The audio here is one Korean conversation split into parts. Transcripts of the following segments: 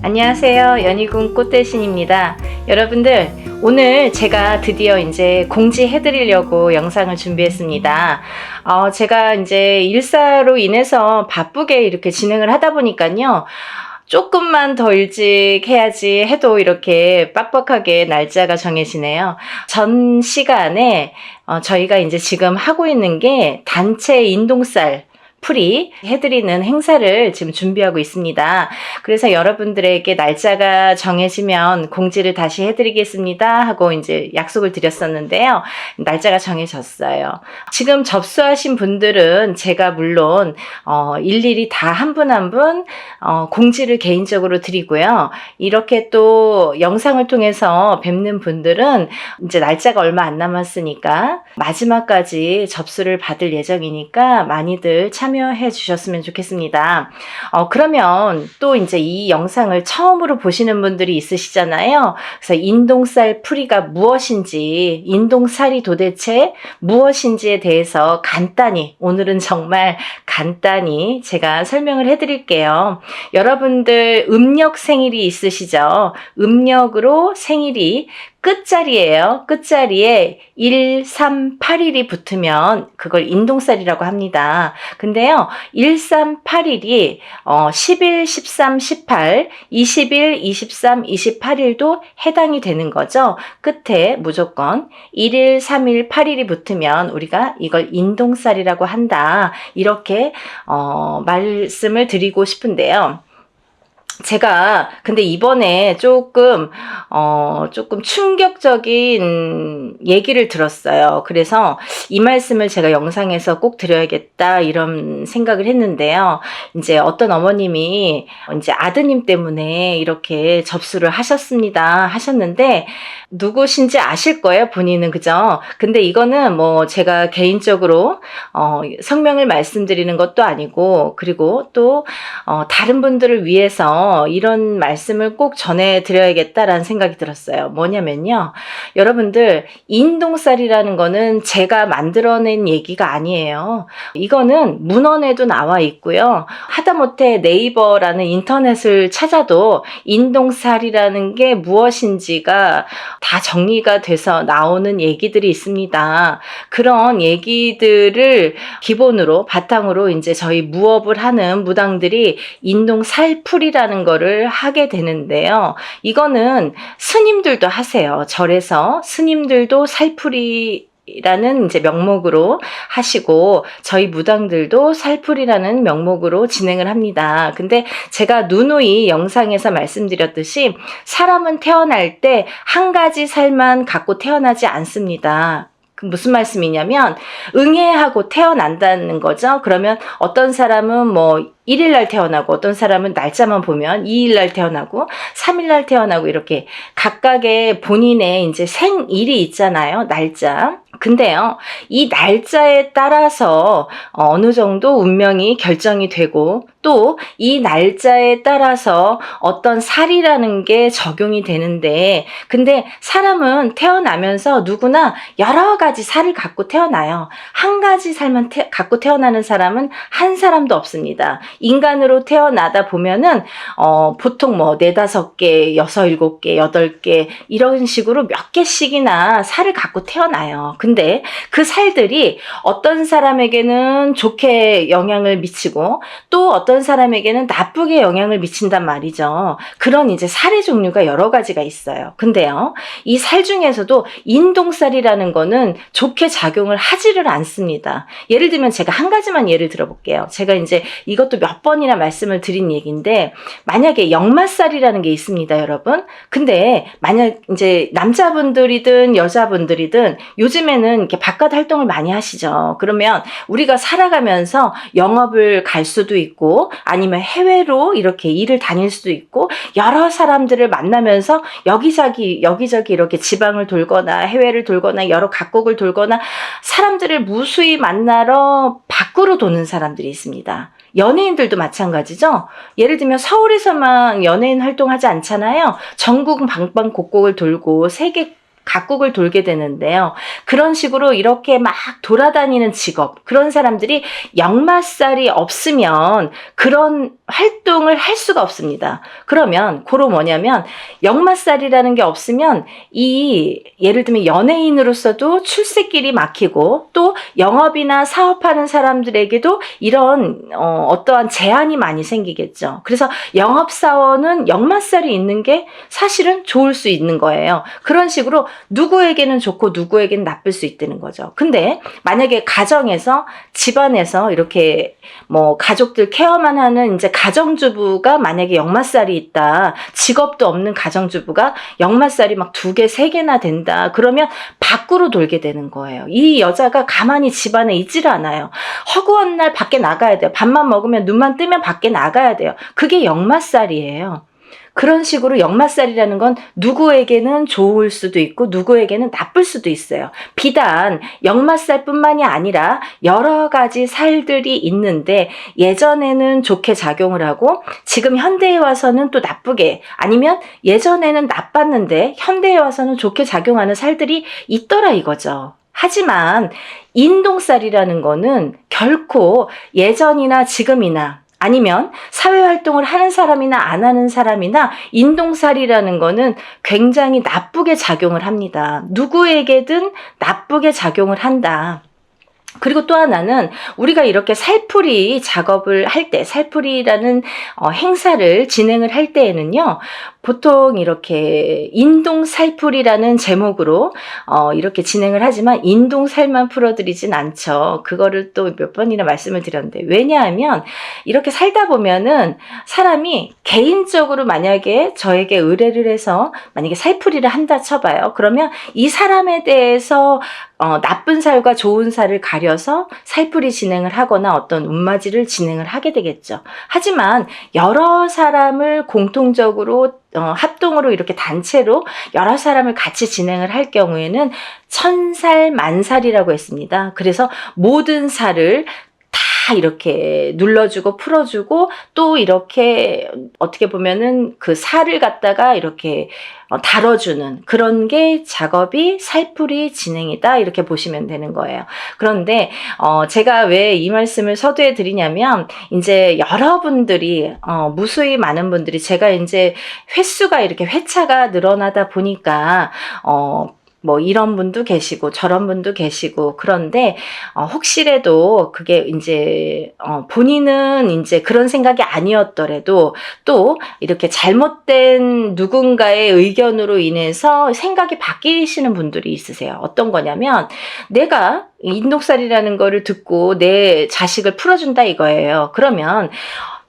안녕하세요. 연희군 꽃대신입니다. 여러분들, 오늘 제가 드디어 이제 공지해드리려고 영상을 준비했습니다. 제가 이제 일사로 인해서 바쁘게 이렇게 진행을 하다 보니까요. 조금만 더 일찍 해야지 해도 이렇게 빡빡하게 날짜가 정해지네요. 전 시간에 저희가 이제 지금 하고 있는 게 단체 인동쌀 풀이 해드리는 행사를 지금 준비하고 있습니다. 그래서 여러분들에게 날짜가 정해지면 공지를 다시 해드리겠습니다 하고 이제 약속을 드렸었는데요. 날짜가 정해졌어요. 지금 접수하신 분들은 제가 물론 일일이 다 한 분 한 분 공지를 개인적으로 드리고요. 이렇게 또 영상을 통해서 뵙는 분들은 이제 날짜가 얼마 안 남았으니까 마지막까지 접수를 받을 예정이니까 많이들 참여해 주셨으면 좋겠습니다. 그러면 또 이제 이 영상을 처음으로 보시는 분들이 있으시잖아요. 그래서 인동쌀 풀이가 무엇인지, 인동쌀이 도대체 무엇인지에 대해서 간단히, 오늘은 정말 간단히 제가 설명을 해드릴게요. 여러분들 음력 생일이 있으시죠? 음력으로 생일이 끝자리예요. 끝자리에 1381이 붙으면 그걸 인동쌀이라고 합니다. 근데요, 1381이 11, 13, 18, 21, 23, 28일도 해당이 되는 거죠. 끝에 무조건 1일, 3일, 8일이 붙으면 우리가 이걸 인동쌀이라고 한다. 이렇게 말씀을 드리고 싶은데요. 제가 근데 이번에 조금 충격적인 얘기를 들었어요. 그래서 이 말씀을 제가 영상에서 꼭 드려야겠다 이런 생각을 했는데요. 이제 어떤 어머님이 이제 아드님 때문에 이렇게 접수를 하셨는데 누구신지 아실 거예요, 본인은. 그죠? 근데 이거는 뭐 제가 개인적으로 성명을 말씀드리는 것도 아니고, 그리고 또 다른 분들을 위해서 이런 말씀을 꼭 전해드려야겠다라는 생각이 들었어요. 뭐냐면요, 여러분들, 인동쌀이라는 거는 제가 만들어낸 얘기가 아니에요. 이거는 문헌에도 나와 있고요. 하다못해 네이버라는 인터넷을 찾아도 인동쌀이라는 게 무엇인지가 다 정리가 돼서 나오는 얘기들이 있습니다. 그런 얘기들을 기본으로 바탕으로 이제 저희 무업을 하는 무당들이 인동살풀이라는 거를 하게 되는데요. 이거는 스님들도 하세요. 절에서 스님들도 살풀이라는 이제 명목으로 하시고, 저희 무당들도 살풀이라는 명목으로 진행을 합니다. 근데 제가 누누이 영상에서 말씀드렸듯이 사람은 태어날 때 한 가지 살만 갖고 태어나지 않습니다. 그 무슨 말씀이냐면 응애하고 태어난다는 거죠. 그러면 어떤 사람은 뭐 1일날 태어나고, 어떤 사람은 날짜만 보면 2일날 태어나고 3일날 태어나고, 이렇게 각각의 본인의 이제 생일이 있잖아요. 날짜. 근데요, 이 날짜에 따라서 어느 정도 운명이 결정이 되고, 또 이 날짜에 따라서 어떤 살이라는 게 적용이 되는데, 근데 사람은 태어나면서 누구나 여러 가지 살을 갖고 태어나요. 한 가지 살만 갖고 태어나는 사람은 한 사람도 없습니다. 인간으로 태어나다 보면은 보통 뭐 4-5개, 6-7개, 8개 이런 식으로 몇 개씩이나 살을 갖고 태어나요. 근데 그 살들이 어떤 사람에게는 좋게 영향을 미치고, 또 어떤 사람에게는 나쁘게 영향을 미친단 말이죠. 그런 이제 살의 종류가 여러 가지가 있어요. 근데요, 이 살 중에서도 인동살이라는 거는 좋게 작용을 하지를 않습니다. 예를 들면 제가 한 가지만 예를 들어볼게요. 제가 이제 이것도 몇 번이나 말씀을 드린 얘기인데, 만약에 역마살이라는 게 있습니다, 여러분. 근데 만약 이제 남자분들이든 여자분들이든 요즘에는 이렇게 바깥 활동을 많이 하시죠. 그러면 우리가 살아가면서 영업을 갈 수도 있고, 아니면 해외로 이렇게 일을 다닐 수도 있고, 여러 사람들을 만나면서 여기저기 이렇게 지방을 돌거나 해외를 돌거나 여러 각국을 돌거나 사람들을 무수히 만나러 밖으로 도는 사람들이 있습니다. 연예인들도 마찬가지죠. 예를 들면 서울에서만 연예인 활동하지 않잖아요. 전국 방방곡곡을 돌고 세계 각국을 돌게 되는데요. 그런 식으로 이렇게 막 돌아다니는 직업, 그런 사람들이 역마살이 없으면 그런 활동을 할 수가 없습니다. 그러면 그로 뭐냐면 역마살이라는 게 없으면 예를 들면 연예인으로서도 출세길이 막히고 또 영업이나 사업하는 사람들에게도 이런 어떠한 제한이 많이 생기겠죠. 그래서 영업사원은 역마살이 있는 게 사실은 좋을 수 있는 거예요. 그런 식으로 누구에게는 좋고 누구에게는 나쁠 수 있다는 거죠. 근데 만약에 가정에서 집안에서 이렇게 뭐 가족들 케어만 하는 이제 가정주부가 만약에 역마살이 있다. 직업도 없는 가정주부가 역마살이 막 2개, 3개나 된다. 그러면 밖으로 돌게 되는 거예요. 이 여자가 가만히 집안에 있질 않아요. 허구한 날 밖에 나가야 돼요. 밥만 먹으면 눈만 뜨면 밖에 나가야 돼요. 그게 역마살이에요. 그런 식으로 역마살이라는 건 누구에게는 좋을 수도 있고 누구에게는 나쁠 수도 있어요. 비단 역마살뿐만이 아니라 여러 가지 살들이 있는데 예전에는 좋게 작용을 하고 지금 현대에 와서는 또 나쁘게, 아니면 예전에는 나빴는데 현대에 와서는 좋게 작용하는 살들이 있더라 이거죠. 하지만 인동살이라는 거는 결코 예전이나 지금이나 아니면 사회활동을 하는 사람이나 안 하는 사람이나 인동살이라는 거는 굉장히 나쁘게 작용을 합니다. 누구에게든 나쁘게 작용을 한다. 그리고 또 하나는 우리가 이렇게 살풀이 작업을 할 때, 살풀이라는 행사를 진행을 할 때에는요, 보통 이렇게 인동살풀이라는 제목으로 이렇게 진행을 하지만 인동살만 풀어드리진 않죠. 그거를 또 몇 번이나 말씀을 드렸는데, 왜냐하면 이렇게 살다 보면은 사람이 개인적으로 만약에 저에게 의뢰를 해서 만약에 살풀이를 한다 쳐봐요. 그러면 이 사람에 대해서 나쁜 살과 좋은 살을 가려서 살풀이 진행을 하거나 어떤 운맞이를 진행을 하게 되겠죠. 하지만 여러 사람을 공통적으로 합동으로 이렇게 단체로 여러 사람을 같이 진행을 할 경우에는 천살 만살이라고 했습니다. 그래서 모든 살을 다 이렇게 눌러주고 풀어주고 또 이렇게 어떻게 보면은 그 살을 갖다가 이렇게 다뤄주는 그런 게 작업이 살풀이 진행이다, 이렇게 보시면 되는 거예요. 그런데 제가 왜 이 말씀을 서두에 드리냐면, 이제 여러분들이 무수히 많은 분들이, 제가 이제 횟수가 이렇게 회차가 늘어나다 보니까 뭐 이런 분도 계시고 저런 분도 계시고, 그런데 혹시라도 그게 이제 본인은 이제 그런 생각이 아니었더라도 또 이렇게 잘못된 누군가의 의견으로 인해서 생각이 바뀌시는 분들이 있으세요. 어떤 거냐면, 내가 인동살이라는 거를 듣고 내 자식을 풀어준다 이거예요. 그러면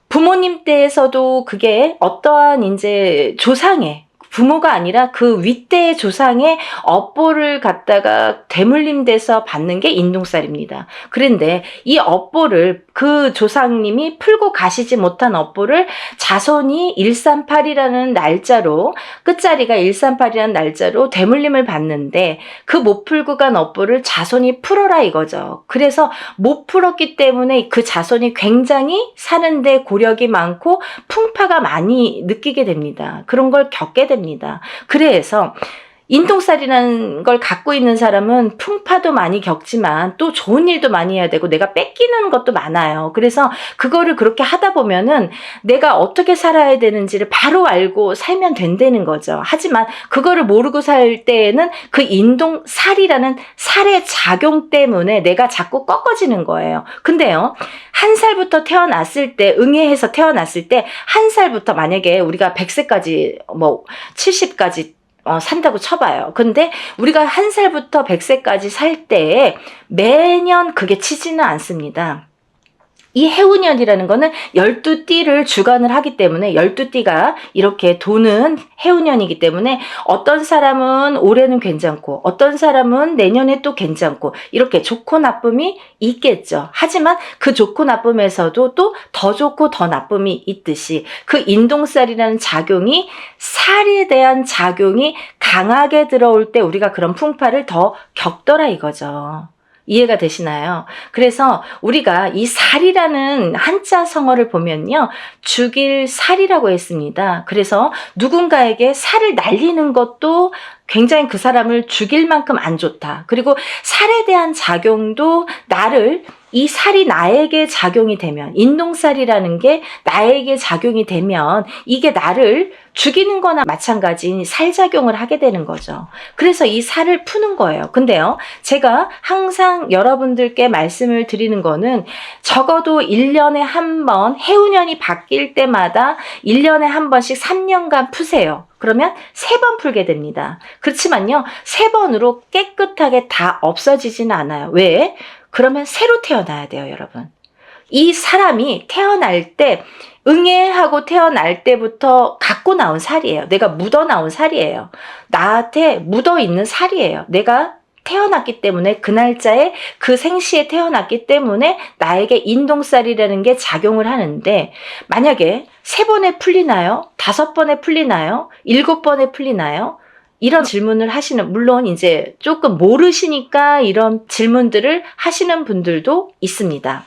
부모님 때에서도 그게 어떠한 이제 조상의, 부모가 아니라 그 윗대의 조상의 업보를 갖다가 대물림돼서 받는 게 인동살입니다. 그런데 이 업보를 그 조상님이 풀고 가시지 못한 업보를 자손이 138이라는 날짜로, 끝자리가 138이라는 날짜로 대물림을 받는데, 그 못 풀고 간 업보를 자손이 풀어라 이거죠. 그래서 못 풀었기 때문에 그 자손이 굉장히 사는데 고력이 많고 풍파가 많이 느끼게 됩니다. 그런 걸 겪게 됩니다. 그래서 인동살이라는 걸 갖고 있는 사람은 풍파도 많이 겪지만 또 좋은 일도 많이 해야 되고 내가 뺏기는 것도 많아요. 그래서 그거를 그렇게 하다 보면은 내가 어떻게 살아야 되는지를 바로 알고 살면 된다는 거죠. 하지만 그거를 모르고 살 때에는 그 인동살이라는 살의 작용 때문에 내가 자꾸 꺾어지는 거예요. 근데요, 1살부터 태어났을 때, 응애해서 태어났을 때 1살부터 만약에 우리가 100세까지 뭐 70까지 산다고 쳐봐요. 근데 우리가 1살부터 100세까지 살 때 매년 그게 치지는 않습니다. 이 해운년이라는 거는 12띠를 주관을 하기 때문에 12띠가 이렇게 도는 해운년이기 때문에 어떤 사람은 올해는 괜찮고 어떤 사람은 내년에 또 괜찮고 이렇게 좋고 나쁨이 있겠죠. 하지만 그 좋고 나쁨에서도 또 더 좋고 더 나쁨이 있듯이 그 인동살이라는 작용이, 살에 대한 작용이 강하게 들어올 때 우리가 그런 풍파를 더 겪더라 이거죠. 이해가 되시나요? 그래서 우리가 이 살이라는 한자 성어를 보면요, 죽일 살이라고 했습니다. 그래서 누군가에게 살을 날리는 것도 굉장히 그 사람을 죽일 만큼 안 좋다. 그리고 살에 대한 작용도 나를 이 살이 나에게 작용이 되면, 인동살이라는 게 나에게 작용이 되면 이게 나를 죽이는 거나 마찬가지인 살작용을 하게 되는 거죠. 그래서 이 살을 푸는 거예요. 근데요, 제가 항상 여러분들께 말씀을 드리는 거는 적어도 1년에 한 번, 해운년이 바뀔 때마다 1년에 한 번씩 3년간 푸세요. 그러면 3번 풀게 됩니다. 그렇지만요, 3번으로 깨끗하게 다 없어지지는 않아요. 왜? 그러면 새로 태어나야 돼요, 여러분. 이 사람이 태어날 때, 응애하고 태어날 때부터 갖고 나온 살이에요. 내가 묻어 나온 살이에요. 나한테 묻어 있는 살이에요. 내가 태어났기 때문에, 그 날짜에 그 생시에 태어났기 때문에 나에게 인동살이라는 게 작용을 하는데, 만약에 3번에 풀리나요? 5번에 풀리나요? 7번에 풀리나요? 이런 질문을 하시는, 물론 이제 조금 모르시니까 이런 질문들을 하시는 분들도 있습니다.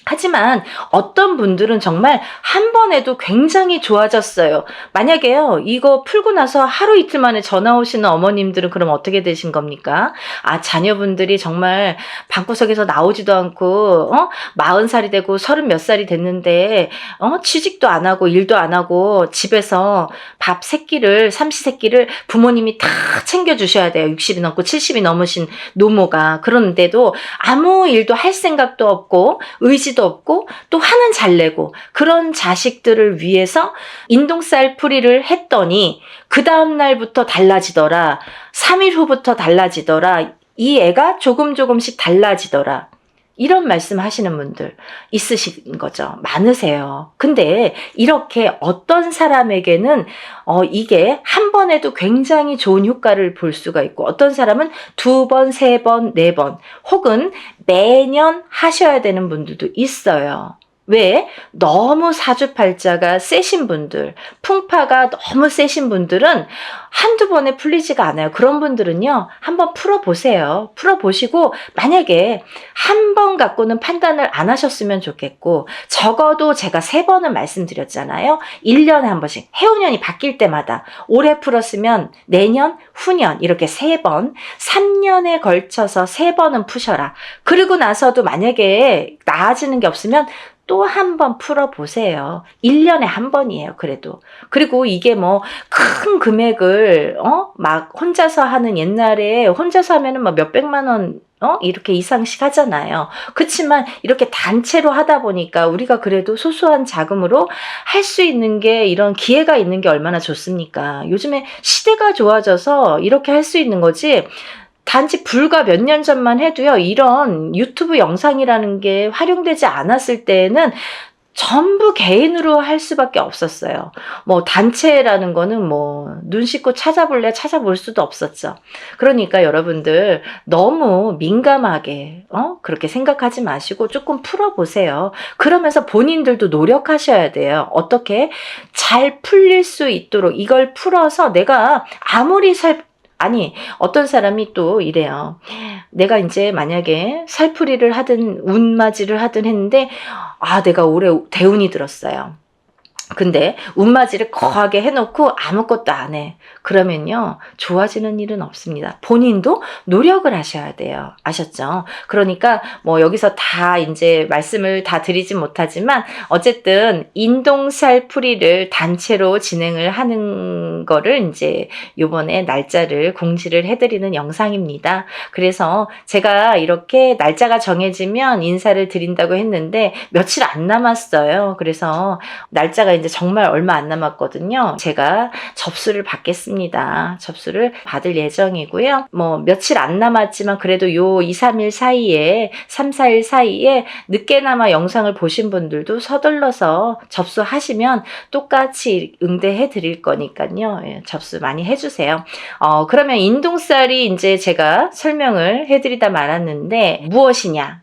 하지만 어떤 분들은 정말 한 번에도 굉장히 좋아졌어요. 만약에요, 이거 풀고 나서 하루 이틀 만에 전화 오시는 어머님들은 그럼 어떻게 되신 겁니까? 아, 자녀분들이 정말 방구석에서 나오지도 않고 40살이 되고 30 몇 살이 됐는데 취직도 안 하고 일도 안 하고 집에서 밥 세끼를, 삼시세끼를 부모님이 다 챙겨주셔야 돼요. 60이 넘고 70이 넘으신 노모가. 그런데도 아무 일도 할 생각도 없고 의지도 없고 또 화는 잘 내고, 그런 자식들을 위해서 인동살 풀이를 했더니 그 다음날부터 달라지더라. 3일 후부터 달라지더라. 이 애가 조금씩 달라지더라. 이런 말씀 하시는 분들 있으신 거죠. 많으세요. 근데 이렇게 어떤 사람에게는 이게 한 번에도 굉장히 좋은 효과를 볼 수가 있고, 어떤 사람은 2번, 3번, 4번 혹은 매년 하셔야 되는 분들도 있어요. 왜? 너무 사주팔자가 세신 분들, 풍파가 너무 세신 분들은 한두 번에 풀리지가 않아요. 그런 분들은요, 한번 풀어보세요. 풀어보시고, 만약에 한 번 갖고는 판단을 안 하셨으면 좋겠고, 적어도 제가 3번은 말씀드렸잖아요. 1년에 한 번씩, 해운년이 바뀔 때마다, 올해 풀었으면 내년, 후년 이렇게 3번, 3년에 걸쳐서 3번은 푸셔라. 그리고 나서도 만약에 나아지는 게 없으면 또 한 번 풀어보세요. 1년에 한 번이에요, 그래도. 그리고 이게 뭐 큰 금액을 막 혼자서 하는, 옛날에 혼자서 하면은 막 몇백만 원 이렇게 이상씩 하잖아요. 그렇지만 이렇게 단체로 하다 보니까 우리가 그래도 소소한 자금으로 할 수 있는 게, 이런 기회가 있는 게 얼마나 좋습니까? 요즘에 시대가 좋아져서 이렇게 할 수 있는 거지, 단지 불과 몇 년 전만 해도요, 이런 유튜브 영상이라는 게 활용되지 않았을 때에는 전부 개인으로 할 수밖에 없었어요. 뭐 단체라는 거는 뭐 눈 씻고 찾아볼래 찾아볼 수도 없었죠. 그러니까 여러분들 너무 민감하게 그렇게 생각하지 마시고 조금 풀어보세요. 그러면서 본인들도 노력하셔야 돼요. 어떻게 잘 풀릴 수 있도록 이걸 풀어서 내가 아무리 아니, 어떤 사람이 또 이래요. 내가 이제 만약에 살풀이를 하든 운맞이를 하든 했는데, 아, 내가 올해 대운이 들었어요. 근데 운맞이를 거하게 해놓고 아무것도 안 해. 그러면요, 좋아지는 일은 없습니다. 본인도 노력을 하셔야 돼요. 아셨죠? 그러니까 뭐 여기서 다 이제 말씀을 다 드리진 못하지만, 어쨌든 인동살 풀이를 단체로 진행을 하는 거를 이제 요번에 날짜를 공지를 해드리는 영상입니다. 그래서 제가 이렇게 날짜가 정해지면 인사를 드린다고 했는데 며칠 안 남았어요. 그래서 날짜가 이제 정말 얼마 안 남았거든요. 제가 접수를 받겠습니다. 접수를 받을 예정이고요. 뭐 며칠 안 남았지만 그래도 요 2, 3일 사이에, 3, 4일 사이에 늦게나마 영상을 보신 분들도 서둘러서 접수하시면 똑같이 응대해 드릴 거니까요. 예, 접수 많이 해주세요. 그러면 인동살이 이제 제가 설명을 해드리다 말았는데 무엇이냐?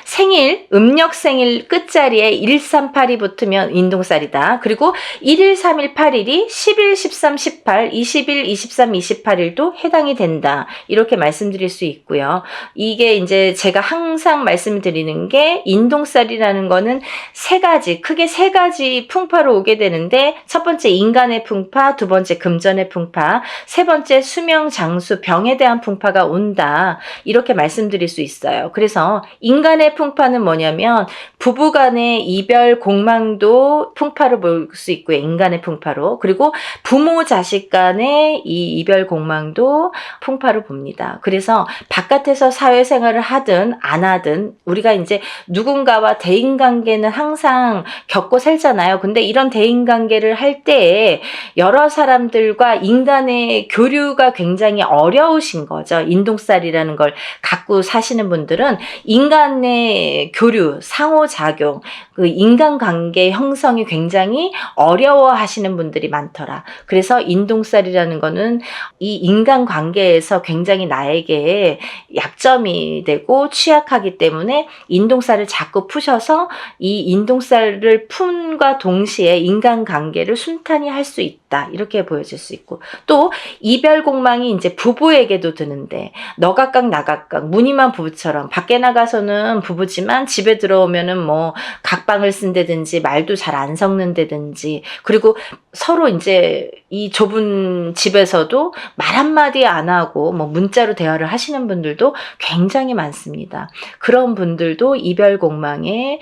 생일, 음력 생일 끝자리에 1382 붙으면 인동살이다. 그리고 1일, 3일, 8일이 10일, 13, 18, 20일, 23, 28일도 해당이 된다. 이렇게 말씀드릴 수 있고요. 이게 이제 제가 항상 말씀드리는 게 인동살이라는 거는 크게 세 가지 풍파로 오게 되는데 첫 번째 인간의 풍파, 두 번째 금전의 풍파, 세 번째 수명, 장수, 병에 대한 풍파가 온다. 이렇게 말씀드릴 수 있어요. 그래서 인간의 풍파는 뭐냐면 부부간의 이별 공망도 풍파로 볼 수 있고요. 인간의 풍파로. 그리고 부모 자식 간의 이 이별 공망도 풍파로 봅니다. 그래서 바깥에서 사회생활을 하든 안 하든 우리가 이제 누군가와 대인관계는 항상 겪고 살잖아요. 근데 이런 대인관계를 할 때에 여러 사람들과 인간의 교류가 굉장히 어려우신 거죠. 인동살이라는 걸 갖고 사시는 분들은 인간의 교류, 상호작용, 그 인간관계 형성이 굉장히 어려워하시는 분들이 많더라. 그래서 인동살이라는 거는 이 인간관계에서 굉장히 나에게 약점이 되고 취약하기 때문에 인동살을 자꾸 푸셔서 이 인동살을 푼과 동시에 인간관계를 순탄히 할 수 있다. 이렇게 보여질 수 있고 또 이별공망이 이제 부부에게도 드는데 너각각 나각각 무늬만 부부처럼 밖에 나가서는 부부지만 집에 들어오면은 뭐 각방을 쓴다든지 말도 잘 안 섞는다든지 그리고 서로 이제 이 좁은 집에서도 말 한마디 안 하고 뭐 문자로 대화를 하시는 분들도 굉장히 많습니다. 그런 분들도 이별공망의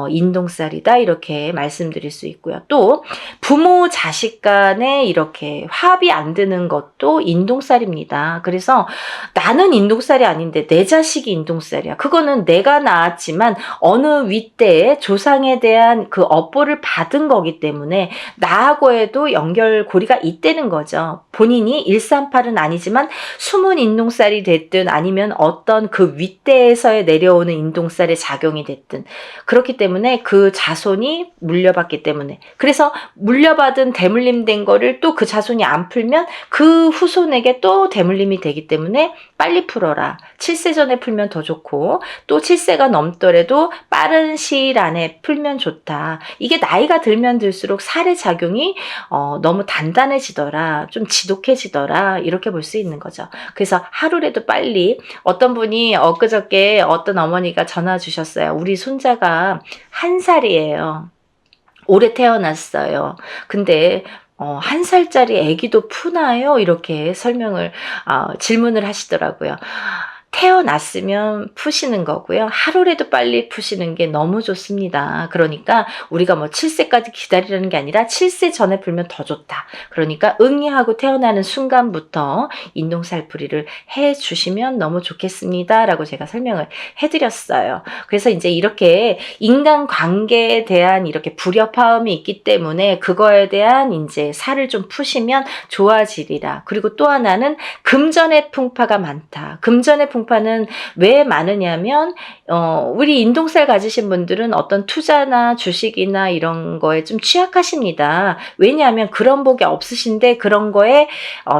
인동살이다 이렇게 말씀드릴 수 있고요. 또 부모 자식 간에 이렇게 합이 안 드는 것도 인동살입니다. 그래서 나는 인동살이 아닌데 내 자식이 인동살이야. 그거는 내가 낳았지만 어느 윗대에 조상에 대한 그 업보를 받은 거기 때문에 나하고에도 연결고리가 있다는 거죠. 본인이 138은 아니지만 숨은 인동살이 됐든 아니면 어떤 그 윗대에서 내려오는 인동살의 작용이 됐든 그렇기 때문에 그 자손이 물려받기 때문에 그래서 물려받은 대물림된 거를 또 그 자손이 안 풀면 그 후손에게 또 대물림이 되기 때문에 빨리 풀어라. 7세 전에 풀면 더 좋고 또 7세가 넘더라도 빠른 시일 안에 풀면 좋다. 이게 나이가 들면 들수록 살의 작용이 너무 단단해지더라. 좀 지독해지더라. 이렇게 볼 수 있는 거죠. 그래서 하루라도 빨리 어떤 분이 엊그저께 어떤 어머니가 전화 주셨어요. 우리 손자가 1살이에요. 올해 태어났어요. 근데 1살짜리 아기도 푸나요? 이렇게 질문을 하시더라고요. 태어났으면 푸시는 거고요. 하루라도 빨리 푸시는 게 너무 좋습니다. 그러니까 우리가 뭐 7세까지 기다리라는 게 아니라 7세 전에 풀면 더 좋다. 그러니까 응애하고 태어나는 순간부터 인동살풀이를 해 주시면 너무 좋겠습니다. 라고 제가 설명을 해드렸어요. 그래서 이제 이렇게 인간관계에 대한 이렇게 불협화음이 있기 때문에 그거에 대한 이제 살을 좀 푸시면 좋아지리라. 그리고 또 하나는 금전의 풍파가 많다. 금전의 풍파는 왜 많으냐면 우리 인동살 가지신 분들은 어떤 투자나 주식이나 이런 거에 좀 취약하십니다. 왜냐하면 그런 복이 없으신데 그런 거에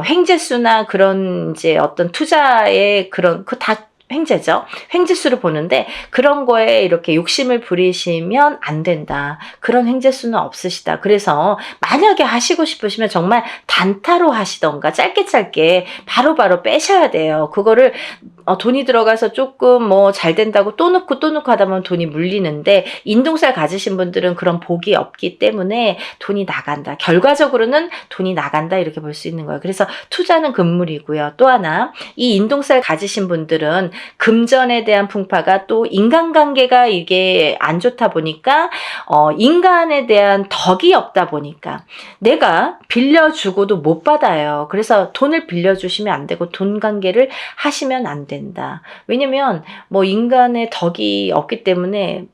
횡재수나 그런 이제 어떤 투자의 그런 그 다 횡재죠. 횡재수를 보는데 그런 거에 이렇게 욕심을 부리시면 안 된다. 그런 횡재수는 없으시다. 그래서 만약에 하시고 싶으시면 정말 단타로 하시던가 짧게 바로바로 빼셔야 돼요. 그거를 돈이 들어가서 조금 뭐 잘 된다고 또 넣고 하다 보면 돈이 물리는데 인동살 가지신 분들은 그런 복이 없기 때문에 돈이 나간다. 결과적으로는 돈이 나간다 이렇게 볼 수 있는 거예요. 그래서 투자는 금물이고요. 또 하나 이 인동살 가지신 분들은 금전에 대한 풍파가 또 인간관계가 이게 안 좋다 보니까 인간에 대한 덕이 없다 보니까 내가 빌려주고도 못 받아요. 그래서 돈을 빌려주시면 안 되고 돈 관계를 하시면 안 된다. 왜냐면 뭐 인간의 덕이 없기 때문에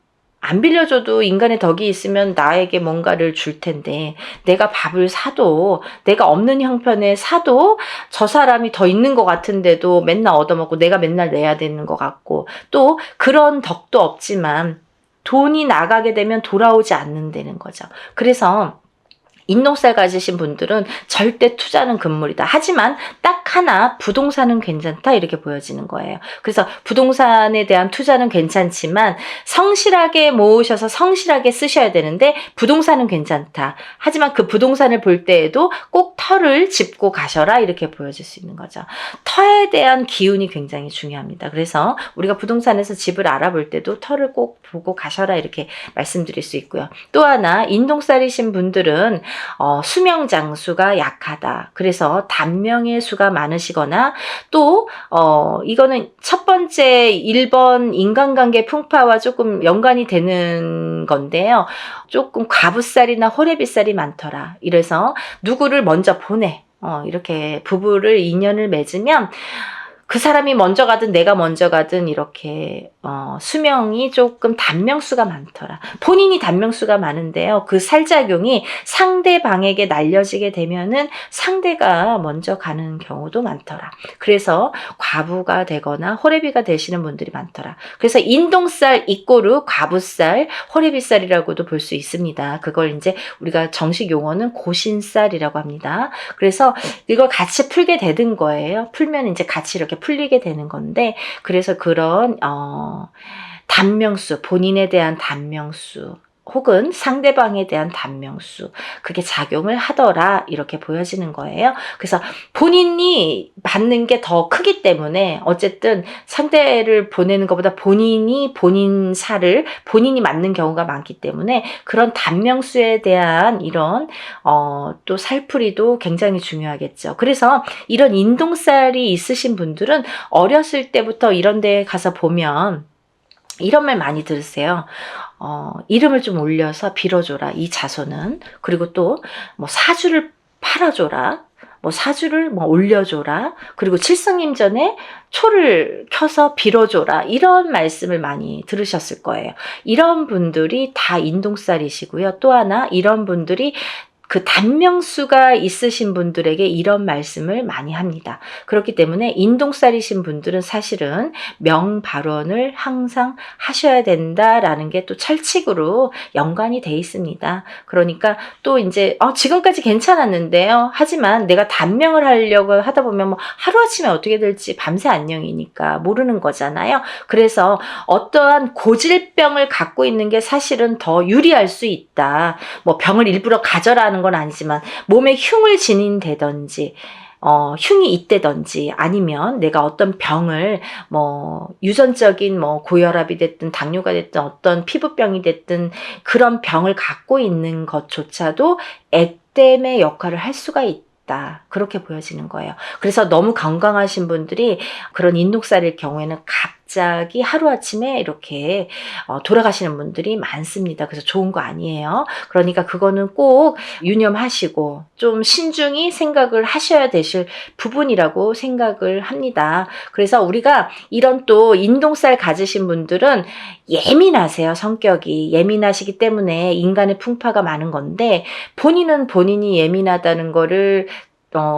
안 빌려줘도 인간의 덕이 있으면 나에게 뭔가를 줄 텐데 내가 밥을 사도 내가 없는 형편에 사도 저 사람이 더 있는 것 같은데도 맨날 얻어먹고 내가 맨날 내야 되는 것 같고 또 그런 덕도 없지만 돈이 나가게 되면 돌아오지 않는다는 거죠. 그래서 인동살 가지신 분들은 절대 투자는 금물이다. 하지만 딱 하나 부동산은 괜찮다 이렇게 보여지는 거예요. 그래서 부동산에 대한 투자는 괜찮지만 성실하게 모으셔서 성실하게 쓰셔야 되는데 부동산은 괜찮다. 하지만 그 부동산을 볼 때에도 꼭 터를 짚고 가셔라 이렇게 보여질 수 있는 거죠. 터에 대한 기운이 굉장히 중요합니다. 그래서 우리가 부동산에서 집을 알아볼 때도 터를 꼭 보고 가셔라 이렇게 말씀드릴 수 있고요. 또 하나 인동살이신 분들은 수명 장수가 약하다. 그래서 단명의 수가 많으시거나 또 이거는 첫 번째 1번 인간관계 풍파와 조금 연관이 되는 건데요. 조금 과부살이나 호래비살이 많더라. 이래서 누구를 먼저 보내. 이렇게 부부를 인연을 맺으면 그 사람이 먼저 가든 내가 먼저 가든 이렇게 수명이 조금 단명수가 많더라. 본인이 단명수가 많은데요. 그 살작용이 상대방에게 날려지게 되면은 상대가 먼저 가는 경우도 많더라. 그래서 과부가 되거나 호래비가 되시는 분들이 많더라. 그래서 인동살 이꼬르 과부살, 호래비살이라고도 볼 수 있습니다. 그걸 이제 우리가 정식 용어는 고신살이라고 합니다. 그래서 이걸 같이 풀게 되는 거예요. 풀면 이제 같이 이렇게 풀리게 되는 건데, 그래서 그런 단명수, 본인에 대한 단명수 혹은 상대방에 대한 단명수, 그게 작용을 하더라 이렇게 보여지는 거예요. 그래서 본인이 받는 게 더 크기 때문에 어쨌든 상대를 보내는 것보다 본인이 본인 살을 본인이 맞는 경우가 많기 때문에 그런 단명수에 대한 이런 또 살풀이도 굉장히 중요하겠죠. 그래서 이런 인동살이 있으신 분들은 어렸을 때부터 이런 데 가서 보면 이런 말 많이 들으세요. 이름을 좀 올려서 빌어줘라, 이 자손은. 그리고 또, 사주를 팔아줘라. 사주를 올려줘라. 그리고 칠성님 전에 초를 켜서 빌어줘라. 이런 말씀을 많이 들으셨을 거예요. 이런 분들이 다 인동살이시고요. 또 하나, 이런 분들이 그 단명수가 있으신 분들에게 이런 말씀을 많이 합니다. 그렇기 때문에 인동살이신 분들은 사실은 명발언을 항상 하셔야 된다라는 게 또 철칙으로 연관이 돼 있습니다. 그러니까 또 이제 지금까지 괜찮았는데요. 하지만 내가 단명을 하려고 하다 보면 하루아침에 어떻게 될지 밤새 안녕이니까 모르는 거잖아요. 그래서 어떠한 고질병을 갖고 있는 게 사실은 더 유리할 수 있다. 병을 일부러 가져라는 건 아니지만 몸에 흉을 지닌다든지 흉이 있다든지 아니면 내가 어떤 병을 유전적인 고혈압이 됐든 당뇨가 됐든 어떤 피부병이 됐든 그런 병을 갖고 있는 것조차도 액땜의 역할을 할 수가 있다. 그렇게 보여지는 거예요. 그래서 너무 건강하신 분들이 그런 인동살일 경우에는 갑자기 하루아침에 이렇게 돌아가시는 분들이 많습니다. 그래서 좋은 거 아니에요. 그러니까 그거는 꼭 유념하시고 좀 신중히 생각을 하셔야 되실 부분이라고 생각을 합니다. 그래서 우리가 이런 또 인동살 가지신 분들은 예민하세요. 성격이 예민하시기 때문에 인간의 풍파가 많은 건데 본인은 본인이 예민하다는 거를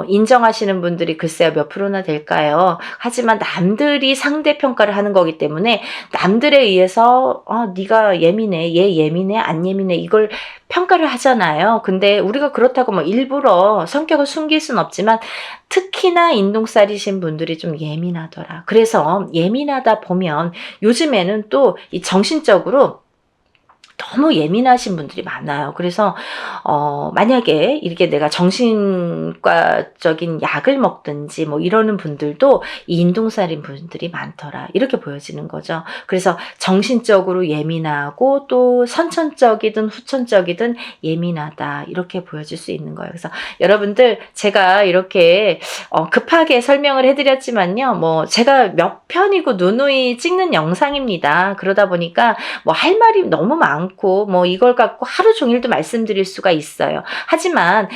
인정하시는 분들이 글쎄요 몇 프로나 될까요? 하지만 남들이 상대평가를 하는 거기 때문에 남들에 의해서 네가 예민해, 얘 예민해, 안 예민해 이걸 평가를 하잖아요. 근데 우리가 그렇다고 일부러 성격을 숨길 순 없지만 특히나 인동살이신 분들이 좀 예민하더라. 그래서 예민하다 보면 요즘에는 또 이 정신적으로 너무 예민하신 분들이 많아요. 그래서 만약에 이렇게 내가 정신과적인 약을 먹든지 이러는 분들도 이 인동살인 분들이 많더라. 이렇게 보여지는 거죠. 그래서 정신적으로 예민하고 또 선천적이든 후천적이든 예민하다. 이렇게 보여질 수 있는 거예요. 그래서 여러분들 제가 이렇게 급하게 설명을 해드렸지만요. 제가 몇 편이고 누누이 찍는 영상입니다. 그러다 보니까 할 말이 너무 많고 이걸 갖고 하루 종일도 말씀드릴 수가 있어요. 하지만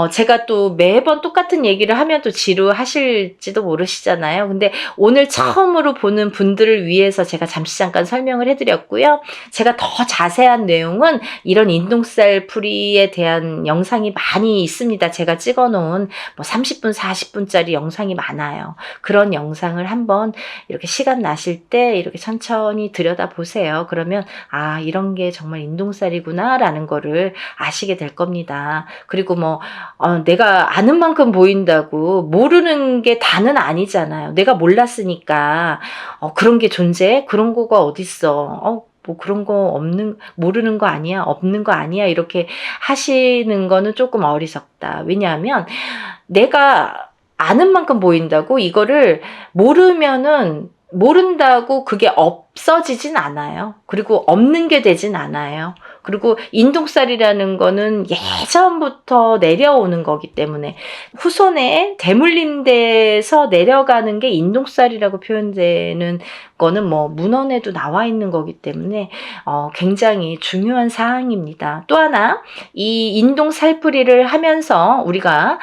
제가 또 매번 똑같은 얘기를 하면 또 지루하실지도 모르시잖아요. 근데 오늘 처음으로 보는 분들을 위해서 제가 잠시 잠깐 설명을 해드렸고요. 제가 더 자세한 내용은 이런 인동살 풀이에 대한 영상이 많이 있습니다. 제가 찍어놓은 30분, 40분짜리 영상이 많아요. 그런 영상을 한번 이렇게 시간 나실 때 이렇게 천천히 들여다보세요. 그러면 이런 게 정말 정말 인동살이구나라는 거를 아시게 될 겁니다. 그리고 내가 아는 만큼 보인다고 모르는 게 다는 아니잖아요. 내가 몰랐으니까 그런 게 존재해? 그런 거가 어딨어? 뭐 그런 거 모르는 거 아니야? 없는 거 아니야? 이렇게 하시는 거는 조금 어리석다. 왜냐하면 내가 아는 만큼 보인다고 이거를 모른다고 그게 없어지진 않아요. 그리고 없는 게 되진 않아요. 그리고 인동살이라는 거는 예전부터 내려오는 거기 때문에 후손에 대물림돼서 내려가는 게 인동살이라고 표현되는 거는 문헌에도 나와 있는 거기 때문에 굉장히 중요한 사항입니다. 또 하나, 이 인동살풀이를 하면서 우리가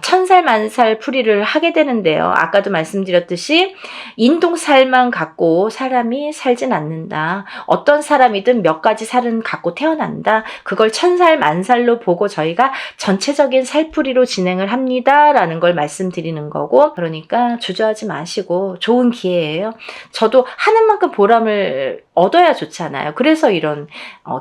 천살 만살 풀이를 하게 되는데요. 아까도 말씀드렸듯이 인동살만 갖고 사람이 살진 않는다. 어떤 사람이든 몇 가지 살은 갖고 태어난다. 그걸 천살 만살로 보고 저희가 전체적인 살풀이로 진행을 합니다. 라는 걸 말씀드리는 거고, 그러니까 주저하지 마시고 좋은 기회예요. 저도 하는 만큼 보람을 얻어야 좋잖아요. 그래서 이런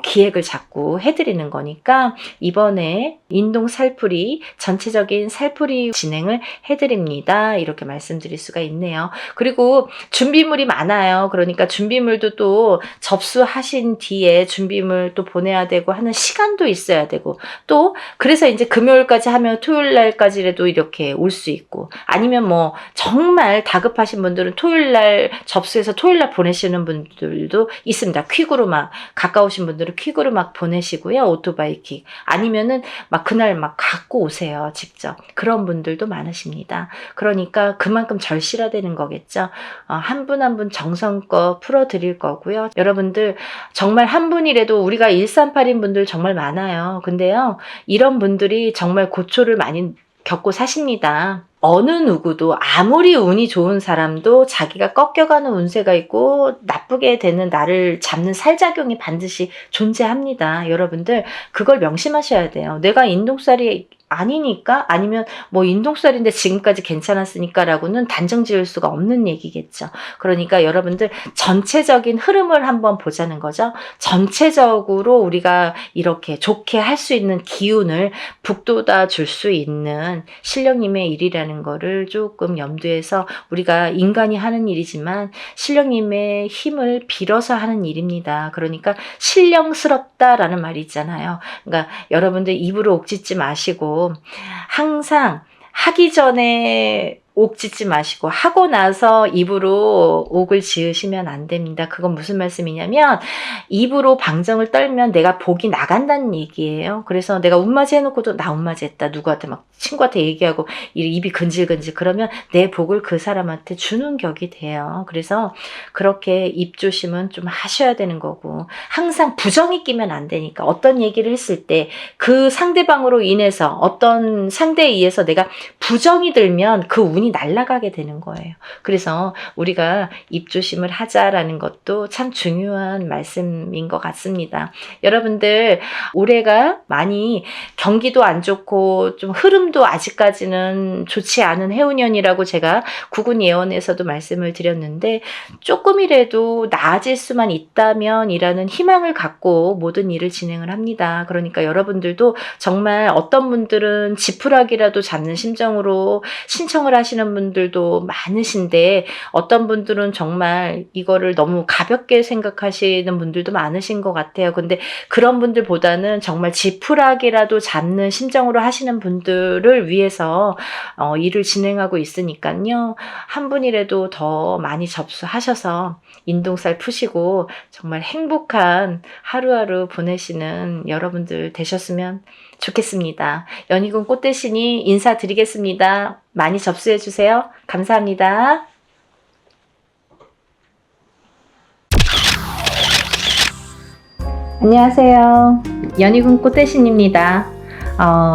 기획을 자꾸 해드리는 거니까 이번에 인동 살풀이, 전체적인 살풀이 진행을 해드립니다. 이렇게 말씀드릴 수가 있네요. 그리고 준비물이 많아요. 그러니까 준비물도 또 접수하신 뒤에 준비물 또 보내야 되고 하는 시간도 있어야 되고, 또 그래서 이제 금요일까지 하면 토요일 날까지라도 이렇게 올 수 있고, 아니면 정말 다급하신 분들은 토요일 날 접수해서 토요일 날 보내시는 분들도 있습니다. 퀵으로 가까우신 분들은 퀵으로 보내시고요. 오토바이 퀵. 아니면은 그날 갖고 오세요. 직접. 그런 분들도 많으십니다. 그러니까 그만큼 절실화되는 거겠죠. 한 분 한 분 정성껏 풀어드릴 거고요. 여러분들 정말 한 분이라도, 우리가 1382인 분들 정말 많아요. 근데요, 이런 분들이 정말 고초를 많이 겪고 사십니다. 어느 누구도 아무리 운이 좋은 사람도 자기가 꺾여가는 운세가 있고 나쁘게 되는 나를 잡는 살작용이 반드시 존재합니다. 여러분들 그걸 명심하셔야 돼요. 내가 인동살이 아니니까, 아니면 인동살인데 지금까지 괜찮았으니까 라고는 단정 지을 수가 없는 얘기겠죠. 그러니까 여러분들 전체적인 흐름을 한번 보자는 거죠. 전체적으로 우리가 이렇게 좋게 할 수 있는 기운을 북돋아 줄 수 있는 신령님의 일이라는 거를 조금 염두에서, 우리가 인간이 하는 일이지만 신령님의 힘을 빌어서 하는 일입니다. 그러니까 신령스럽다라는 말이 있잖아요. 그러니까 여러분들 입으로 옥짓지 마시고, 항상 하기 전에 옥 짓지 마시고 하고 나서 입으로 옥을 지으시면 안 됩니다. 그건 무슨 말씀이냐면, 입으로 방정을 떨면 내가 복이 나간다는 얘기예요. 그래서 내가 운맞이 해놓고도 나 운맞이 했다, 누구한테 친구한테 얘기하고 입이 근질근질, 그러면 내 복을 그 사람한테 주는 격이 돼요. 그래서 그렇게 입 조심은 좀 하셔야 되는 거고, 항상 부정이 끼면 안 되니까, 어떤 얘기를 했을 때 그 상대방으로 인해서, 어떤 상대에 의해서 내가 부정이 들면 그 운이 날아가게 되는 거예요. 그래서 우리가 입조심을 하자라는 것도 참 중요한 말씀인 것 같습니다. 여러분들 올해가 많이 경기도 안 좋고 좀 흐름도 아직까지는 좋지 않은 해운년이라고 제가 구군 예언에서도 말씀을 드렸는데, 조금이라도 나아질 수만 있다면 이라는 희망을 갖고 모든 일을 진행을 합니다. 그러니까 여러분들도 정말 어떤 분들은 지푸라기라도 잡는 심정으로 신청을 하시는 분들도 많으신데, 어떤 분들은 정말 이거를 너무 가볍게 생각하시는 분들도 많으신 것 같아요. 근데 그런 분들보다는 정말 지푸라기라도 잡는 심정으로 하시는 분들을 위해서 일을 진행하고 있으니까요. 한 분이라도 더 많이 접수하셔서 인동살 푸시고 정말 행복한 하루하루 보내시는 여러분들 되셨으면 좋겠습니다. 연희군 꽃대신이 인사드리겠습니다. 많이 접수해주세요. 감사합니다. 안녕하세요. 연희군 꽃대신입니다.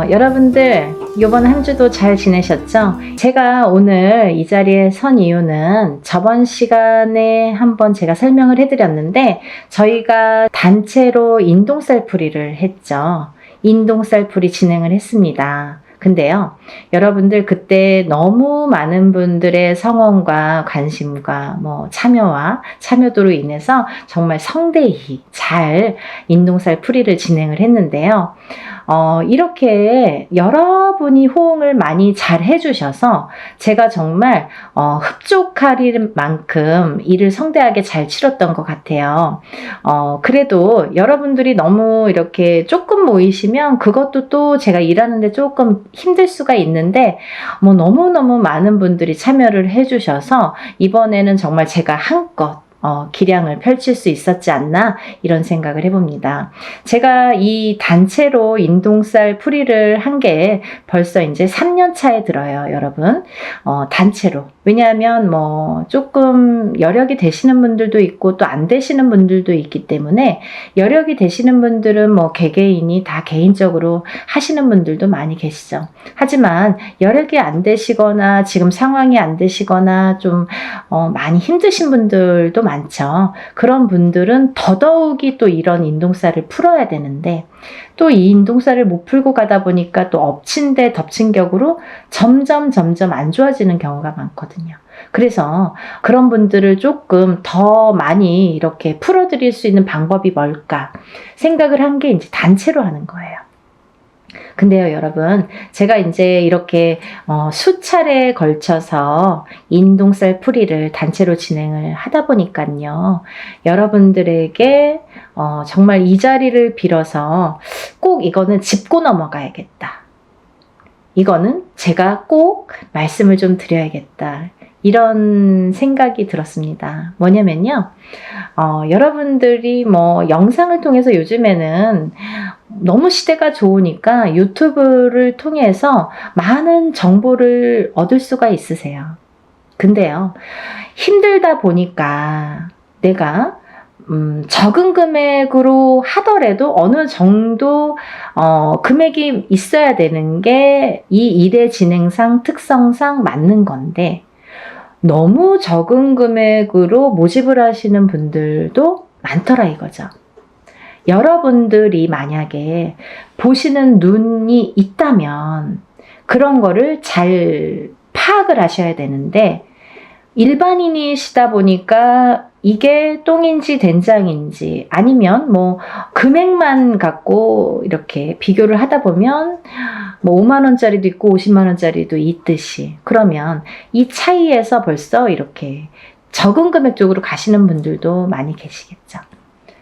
여러분들 이번 한 주도 잘 지내셨죠? 제가 오늘 이 자리에 선 이유는 저번 시간에 한번 제가 설명을 해드렸는데, 저희가 단체로 인동살풀이를 했죠. 인동살풀이 진행을 했습니다. 근데요, 여러분들 그때 너무 많은 분들의 성원과 관심과 뭐 참여도로 인해서 정말 성대히 잘 인동살 풀이를 진행을 했는데요. 이렇게 여러분이 호응을 많이 잘 해주셔서 제가 정말 흡족할 만큼 일을 성대하게 잘 치렀던 것 같아요. 그래도 여러분들이 너무 이렇게 조금 모이시면 그것도 또 제가 일하는데 조금 힘들 수가 있는데 뭐 너무너무 많은 분들이 참여를 해주셔서 이번에는 정말 제가 한껏 기량을 펼칠 수 있었지 않나 이런 생각을 해봅니다. 제가 이 단체로 인동살 풀이를 한 게 벌써 이제 3년 차에 들어요, 여러분. 단체로. 왜냐하면 뭐 조금 여력이 되시는 분들도 있고 또 안 되시는 분들도 있기 때문에 여력이 되시는 분들은 뭐 개개인이 다 개인적으로 하시는 분들도 많이 계시죠. 하지만 여력이 안 되시거나 지금 상황이 안 되시거나 좀 많이 힘드신 분들도 많죠. 그런 분들은 더더욱이 또 이런 인동살을 풀어야 되는데 또 이 인동살을 못 풀고 가다 보니까 또 엎친 데 덮친 격으로 점점 안 좋아지는 경우가 많거든요. 그래서 그런 분들을 조금 더 많이 이렇게 풀어드릴 수 있는 방법이 뭘까 생각을 한 게 이제 단체로 하는 거예요. 근데요, 여러분, 제가 이제 이렇게 수차례에 걸쳐서 인동살 풀이를 단체로 진행을 하다 보니까요, 여러분들에게 정말 이 자리를 빌어서 꼭 이거는 짚고 넘어가야겠다. 이거는 제가 꼭 말씀을 좀 드려야겠다. 이런 생각이 들었습니다. 뭐냐면요, 여러분들이 뭐 영상을 통해서 요즘에는 너무 시대가 좋으니까 유튜브를 통해서 많은 정보를 얻을 수가 있으세요. 근데요, 힘들다 보니까 내가 적은 금액으로 하더라도 어느 정도 금액이 있어야 되는 게 이 일의 진행상 특성상 맞는 건데 너무 적은 금액으로 모집을 하시는 분들도 많더라 이거죠. 여러분들이 만약에 보시는 눈이 있다면 그런 거를 잘 파악을 하셔야 되는데 일반인이시다 보니까 이게 똥인지 된장인지 아니면 뭐 금액만 갖고 이렇게 비교를 하다 보면 뭐 5만 원짜리도 있고 50만 원짜리도 있듯이 그러면 이 차이에서 벌써 이렇게 적은 금액 쪽으로 가시는 분들도 많이 계시겠죠.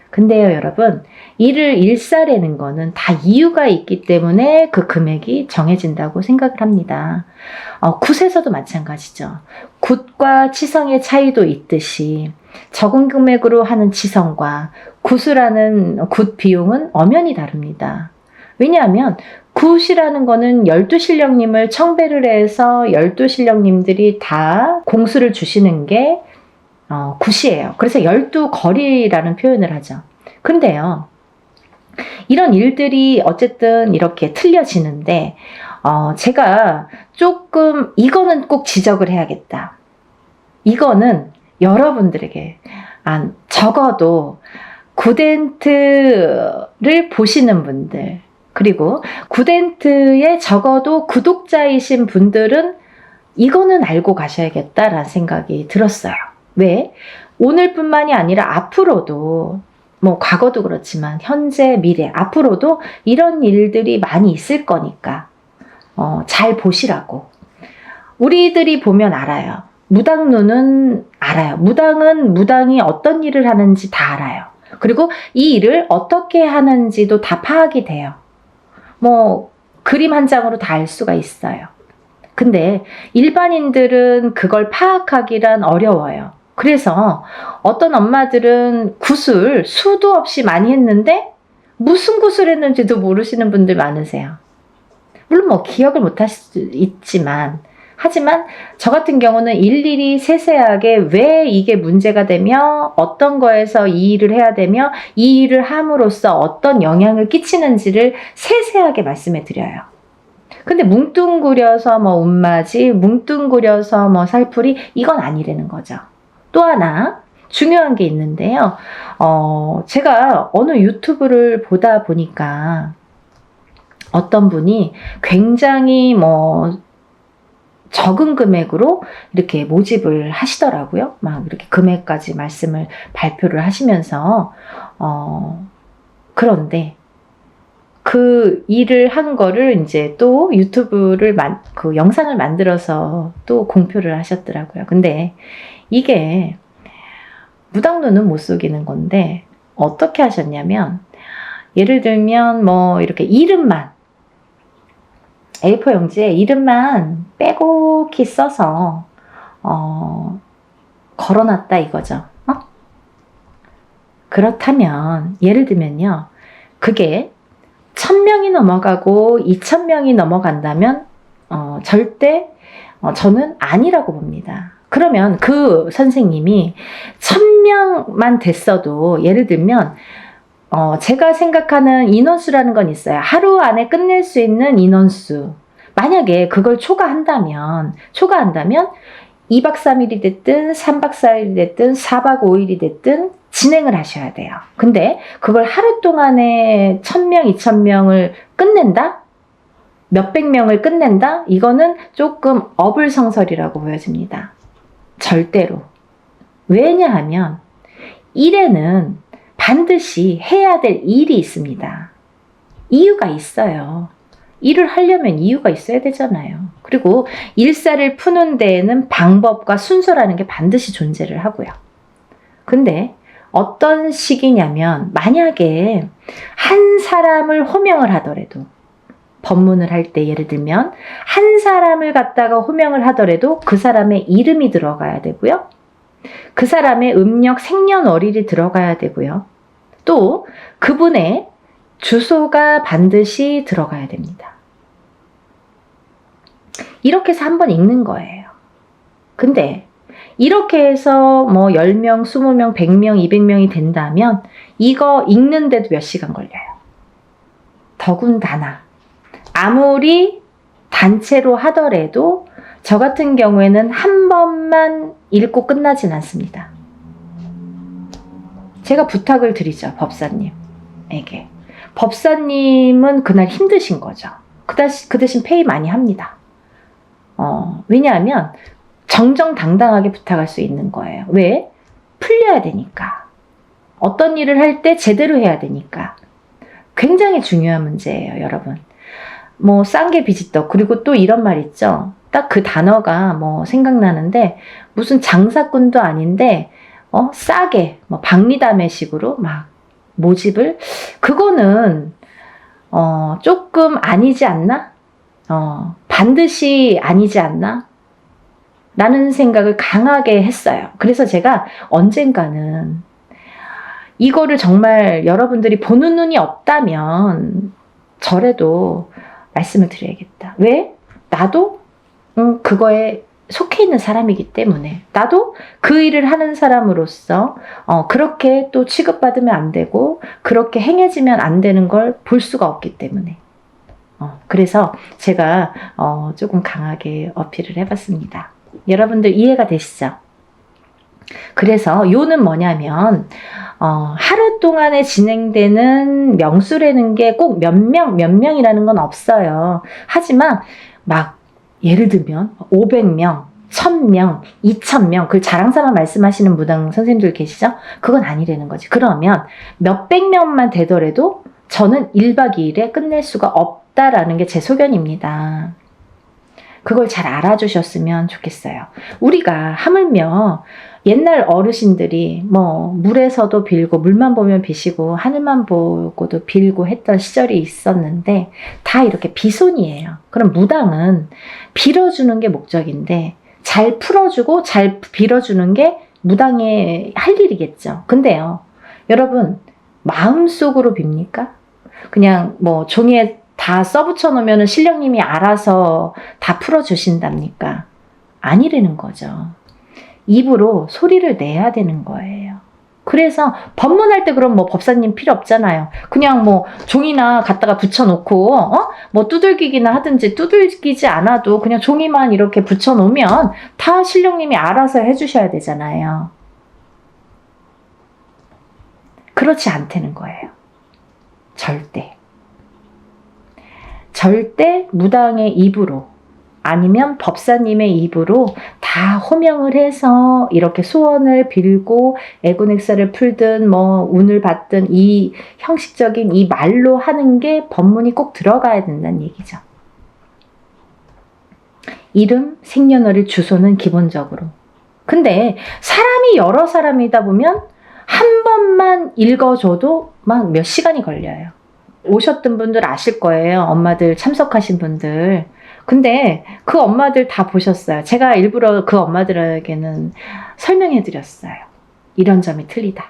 근데요, 여러분, 일을 일사라는 거는 다 이유가 있기 때문에 그 금액이 정해진다고 생각을 합니다. 굿에서도 마찬가지죠. 굿과 치성의 차이도 있듯이 적은 금액으로 하는 치성과 굿을 하는 굿 비용은 엄연히 다릅니다. 왜냐하면 굿이라는 거는 12실령님을 청배를 해서 12실령님들이 다 공수를 주시는 게 굿이에요. 그래서 12거리라는 표현을 하죠. 근데요, 이런 일들이 어쨌든 이렇게 틀려지는데 제가 조금 이거는 꼭 지적을 해야겠다. 이거는 여러분들에게 적어도 굿엔트를 보시는 분들 그리고 굿엔트에 적어도 구독자이신 분들은 이거는 알고 가셔야겠다라는 생각이 들었어요. 왜? 오늘뿐만이 아니라 앞으로도 뭐 과거도 그렇지만 현재, 미래, 앞으로도 이런 일들이 많이 있을 거니까 잘 보시라고. 우리들이 보면 알아요. 무당눈은 알아요. 무당은 무당이 어떤 일을 하는지 다 알아요. 그리고 이 일을 어떻게 하는지도 다 파악이 돼요. 뭐 그림 한 장으로 다 알 수가 있어요. 근데 일반인들은 그걸 파악하기란 어려워요. 그래서 어떤 엄마들은 굿을 수도 없이 많이 했는데 무슨 굿을 했는지도 모르시는 분들 많으세요. 물론 뭐 기억을 못 하실 수 있지만 하지만 저 같은 경우는 일일이 세세하게 왜 이게 문제가 되며 어떤 거에서 이 일을 해야 되며 이 일을 함으로써 어떤 영향을 끼치는지를 세세하게 말씀해 드려요. 근데 뭉뚱그려서 뭐 운맞이, 뭉뚱그려서 뭐 살풀이 이건 아니라는 거죠. 또 하나 중요한 게 있는데요. 제가 어느 유튜브를 보다 보니까 어떤 분이 굉장히 적은 금액으로 이렇게 모집을 하시더라고요. 막 이렇게 금액까지 말씀을 발표를 하시면서, 그런데 그 일을 한 거를 이제 또 유튜브를 그 영상을 만들어서 또 공표를 하셨더라고요. 근데 이게 무당론은 못 속이는 건데 어떻게 하셨냐면, 예를 들면 이렇게 이름만, A4 용지에 이름만 빼곡히 써서 걸어놨다 이거죠. 그렇다면 예를 들면요, 그게 1000명이 넘어가고 2000명이 넘어간다면 절대 저는 아니라고 봅니다. 그러면 그 선생님이 1000명만 됐어도, 예를 들면 제가 생각하는 인원수라는 건 있어요. 하루 안에 끝낼 수 있는 인원수. 만약에 그걸 초과한다면 2박 3일이 됐든 3박 4일이 됐든 4박 5일이 됐든 진행을 하셔야 돼요. 근데 그걸 하루 동안에 1000명, 2000명을 끝낸다? 몇백 명을 끝낸다? 이거는 조금 어불성설이라고 보여집니다. 절대로. 왜냐하면 일에는 반드시 해야 될 일이 있습니다. 이유가 있어요. 일을 하려면 이유가 있어야 되잖아요. 그리고 일사를 푸는 데에는 방법과 순서라는 게 반드시 존재를 하고요. 근데 어떤 식이냐면, 만약에 한 사람을 호명을 하더라도, 법문을 할 때 예를 들면 한 사람을 갖다가 호명을 하더라도 그 사람의 이름이 들어가야 되고요. 그 사람의 음력 생년월일이 들어가야 되고요. 또 그분의 주소가 반드시 들어가야 됩니다. 이렇게 해서 한번 읽는 거예요. 근데 이렇게 해서 10명, 20명, 100명, 200명이 된다면 이거 읽는데도 몇 시간 걸려요. 더군다나 아무리 단체로 하더라도 저 같은 경우에는 한 번만 읽고 끝나진 않습니다. 제가 부탁을 드리죠, 법사님에게. 법사님은 그날 힘드신 거죠. 그 대신 페이 많이 합니다. 왜냐하면 정정당당하게 부탁할 수 있는 거예요. 왜? 풀려야 되니까. 어떤 일을 할 때 제대로 해야 되니까. 굉장히 중요한 문제예요, 여러분. 싼 게 비지떡. 그리고 또 이런 말 있죠. 딱 그 단어가 생각나는데, 무슨 장사꾼도 아닌데 싸게 박리담회식으로 막 모집을, 그거는 조금 아니지 않나? 반드시 아니지 않나? 라는 생각을 강하게 했어요. 그래서 제가 언젠가는 이거를 정말 여러분들이 보는 눈이 없다면 저라도 말씀을 드려야겠다. 왜? 나도 그거에 속해 있는 사람이기 때문에, 나도 그 일을 하는 사람으로서 그렇게 또 취급받으면 안 되고 그렇게 행해지면 안 되는 걸 볼 수가 없기 때문에, 그래서 제가 조금 강하게 어필을 해봤습니다. 여러분들 이해가 되시죠? 그래서 요는 뭐냐면 하루 동안에 진행되는 명수라는 게 꼭 몇 명이라는 건 없어요. 하지만 막 예를 들면 500명, 1000명, 2000명, 그 자랑사만 말씀하시는 무당 선생님들 계시죠? 그건 아니라는 거지. 그러면 몇백 명만 되더라도 저는 1박 2일에 끝낼 수가 없다라는 게 제 소견입니다. 그걸 잘 알아주셨으면 좋겠어요. 우리가 하물며 옛날 어르신들이 물에서도 빌고, 물만 보면 비시고 하늘만 보고도 빌고 했던 시절이 있었는데 다 이렇게 비손이에요. 그럼 무당은 빌어주는 게 목적인데 잘 풀어주고 잘 빌어주는 게 무당의 할 일이겠죠. 근데요, 여러분, 마음속으로 빕니까? 그냥 종이에 다 써붙여 놓으면 신령님이 알아서 다 풀어주신답니까? 아니라는 거죠. 입으로 소리를 내야 되는 거예요. 그래서 법문할 때 그럼 법사님 필요 없잖아요. 그냥 종이나 갖다가 붙여놓고 두들기기나 하든지, 두들기지 않아도 그냥 종이만 이렇게 붙여놓으면 다 신령님이 알아서 해주셔야 되잖아요. 그렇지 않다는 거예요. 절대. 절대 무당의 입으로 아니면 법사님의 입으로 다 호명을 해서 이렇게 소원을 빌고 애군액사를 풀든 뭐 운을 받든 이 형식적인 이 말로 하는 게 법문이 꼭 들어가야 된다는 얘기죠. 이름, 생년월일, 주소는 기본적으로. 근데 사람이 여러 사람이다 보면 한 번만 읽어줘도 막 몇 시간이 걸려요. 오셨던 분들 아실 거예요. 엄마들 참석하신 분들. 근데 그 엄마들 다 보셨어요. 제가 일부러 그 엄마들에게는 설명해 드렸어요. 이런 점이 틀리다.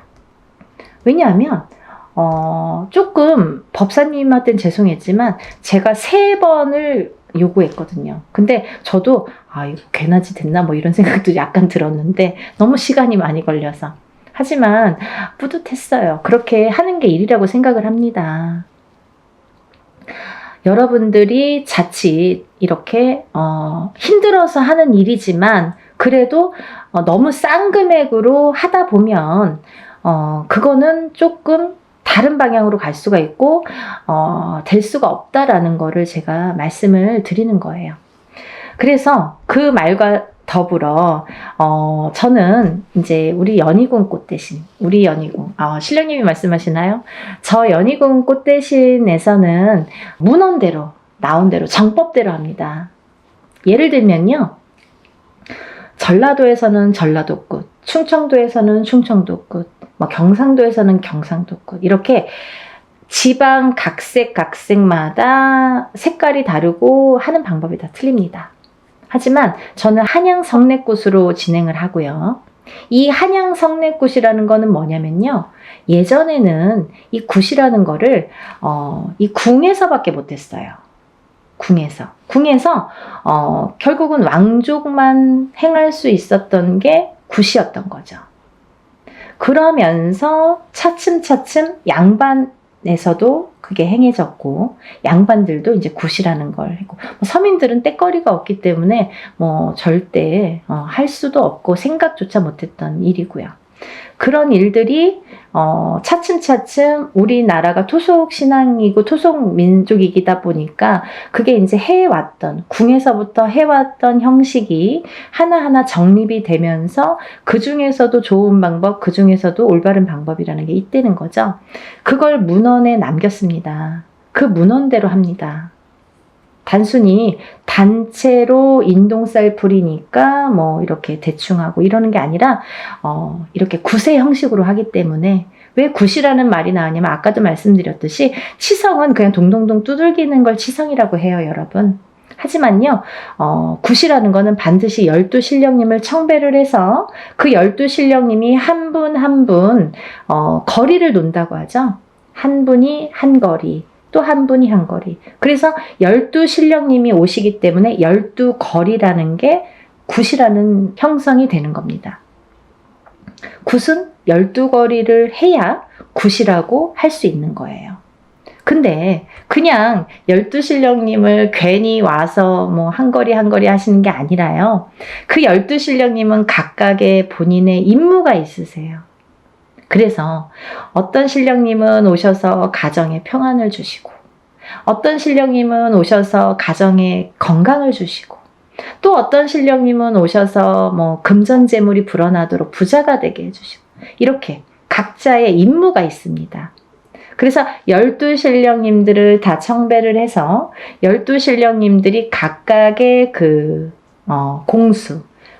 왜냐하면 조금 법사님한테는 죄송했지만 제가 3번을 요구했거든요. 근데 저도 이거 괜하지 됐나 뭐 이런 생각도 약간 들었는데 너무 시간이 많이 걸려서. 하지만 뿌듯했어요. 그렇게 하는 게 일이라고 생각을 합니다. 여러분들이 자칫 이렇게 힘들어서 하는 일이지만 그래도 너무 싼 금액으로 하다 보면 그거는 조금 다른 방향으로 갈 수가 있고 될 수가 없다라는 거를 제가 말씀을 드리는 거예요. 그래서 그 말과 더불어 저는 이제 우리 연희궁 꽃 대신 우리 연희궁 신령님이 말씀하시나요? 저 연희궁 꽃 대신에서는 문헌대로 나온 대로 정법대로 합니다. 예를 들면요, 전라도에서는 전라도꽃, 충청도에서는 충청도꽃, 뭐 경상도에서는 경상도꽃 이렇게 지방 각색마다 색깔이 다르고 하는 방법이 다 틀립니다. 하지만 저는 한양 성례꽃으로 진행을 하고요. 이 한양 성례꽃이라는 거는 뭐냐면요. 예전에는 이 굿이라는 거를 이 궁에서밖에 못했어요. 궁에서 결국은 왕족만 행할 수 있었던 게 굿이었던 거죠. 그러면서 차츰차츰 양반에서도 그게 행해졌고 양반들도 이제 굿이라는 걸 했고 서민들은 때거리가 없기 때문에 뭐 절대 할 수도 없고 생각조차 못했던 일이고요. 그런 일들이 차츰차츰 우리나라가 토속 신앙이고 토속 민족이다 보니까 그게 이제 해왔던 궁에서부터 해왔던 형식이 하나하나 정립이 되면서 그 중에서도 좋은 방법, 그 중에서도 올바른 방법이라는 게 있다는 거죠. 그걸 문헌에 남겼습니다. 그 문헌대로 합니다. 단순히 단체로 인동쌀 풀이니까 뭐 이렇게 대충 하고 이러는 게 아니라 이렇게 굿의 형식으로 하기 때문에 왜 굿이라는 말이 나왔냐면 아까도 말씀드렸듯이 치성은 그냥 동동동 두들기는 걸 치성이라고 해요, 여러분. 하지만요, 굿이라는 거는 반드시 12신령님을 청배를 해서 그 12신령님이 한 분 한 분 거리를 논다고 하죠. 한 분이 한 거리. 또 한 분이 한 거리. 그래서 12신령님이 오시기 때문에 12거리라는 게 굿이라는 형성이 되는 겁니다. 굿은 12거리를 해야 굿이라고 할 수 있는 거예요. 근데 그냥 12신령님을 괜히 와서 뭐 한 거리 하시는 게 아니라요. 그 12신령님은 각각의 본인의 임무가 있으세요. 그래서 어떤 신령님은 오셔서 가정에 평안을 주시고 어떤 신령님은 오셔서 가정에 건강을 주시고 또 어떤 신령님은 오셔서 뭐 금전재물이 불어나도록 부자가 되게 해주시고 이렇게 각자의 임무가 있습니다. 그래서 12신령님들을 다 청배를 해서 12신령님들이 각각의 그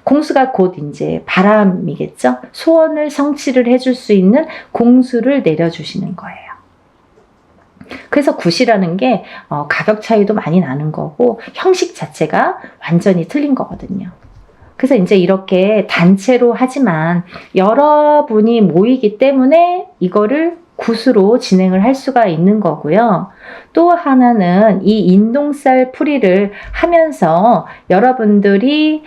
공수가 곧 이제 바람이겠죠. 소원을 성취를 해줄 수 있는 공수를 내려주시는 거예요. 그래서 굿이라는 게 가격 차이도 많이 나는 거고 형식 자체가 완전히 틀린 거거든요. 그래서 이제 이렇게 단체로 하지만 여러분이 모이기 때문에 이거를 굿으로 진행을 할 수가 있는 거고요. 또 하나는 이 인동쌀 풀이를 하면서 여러분들이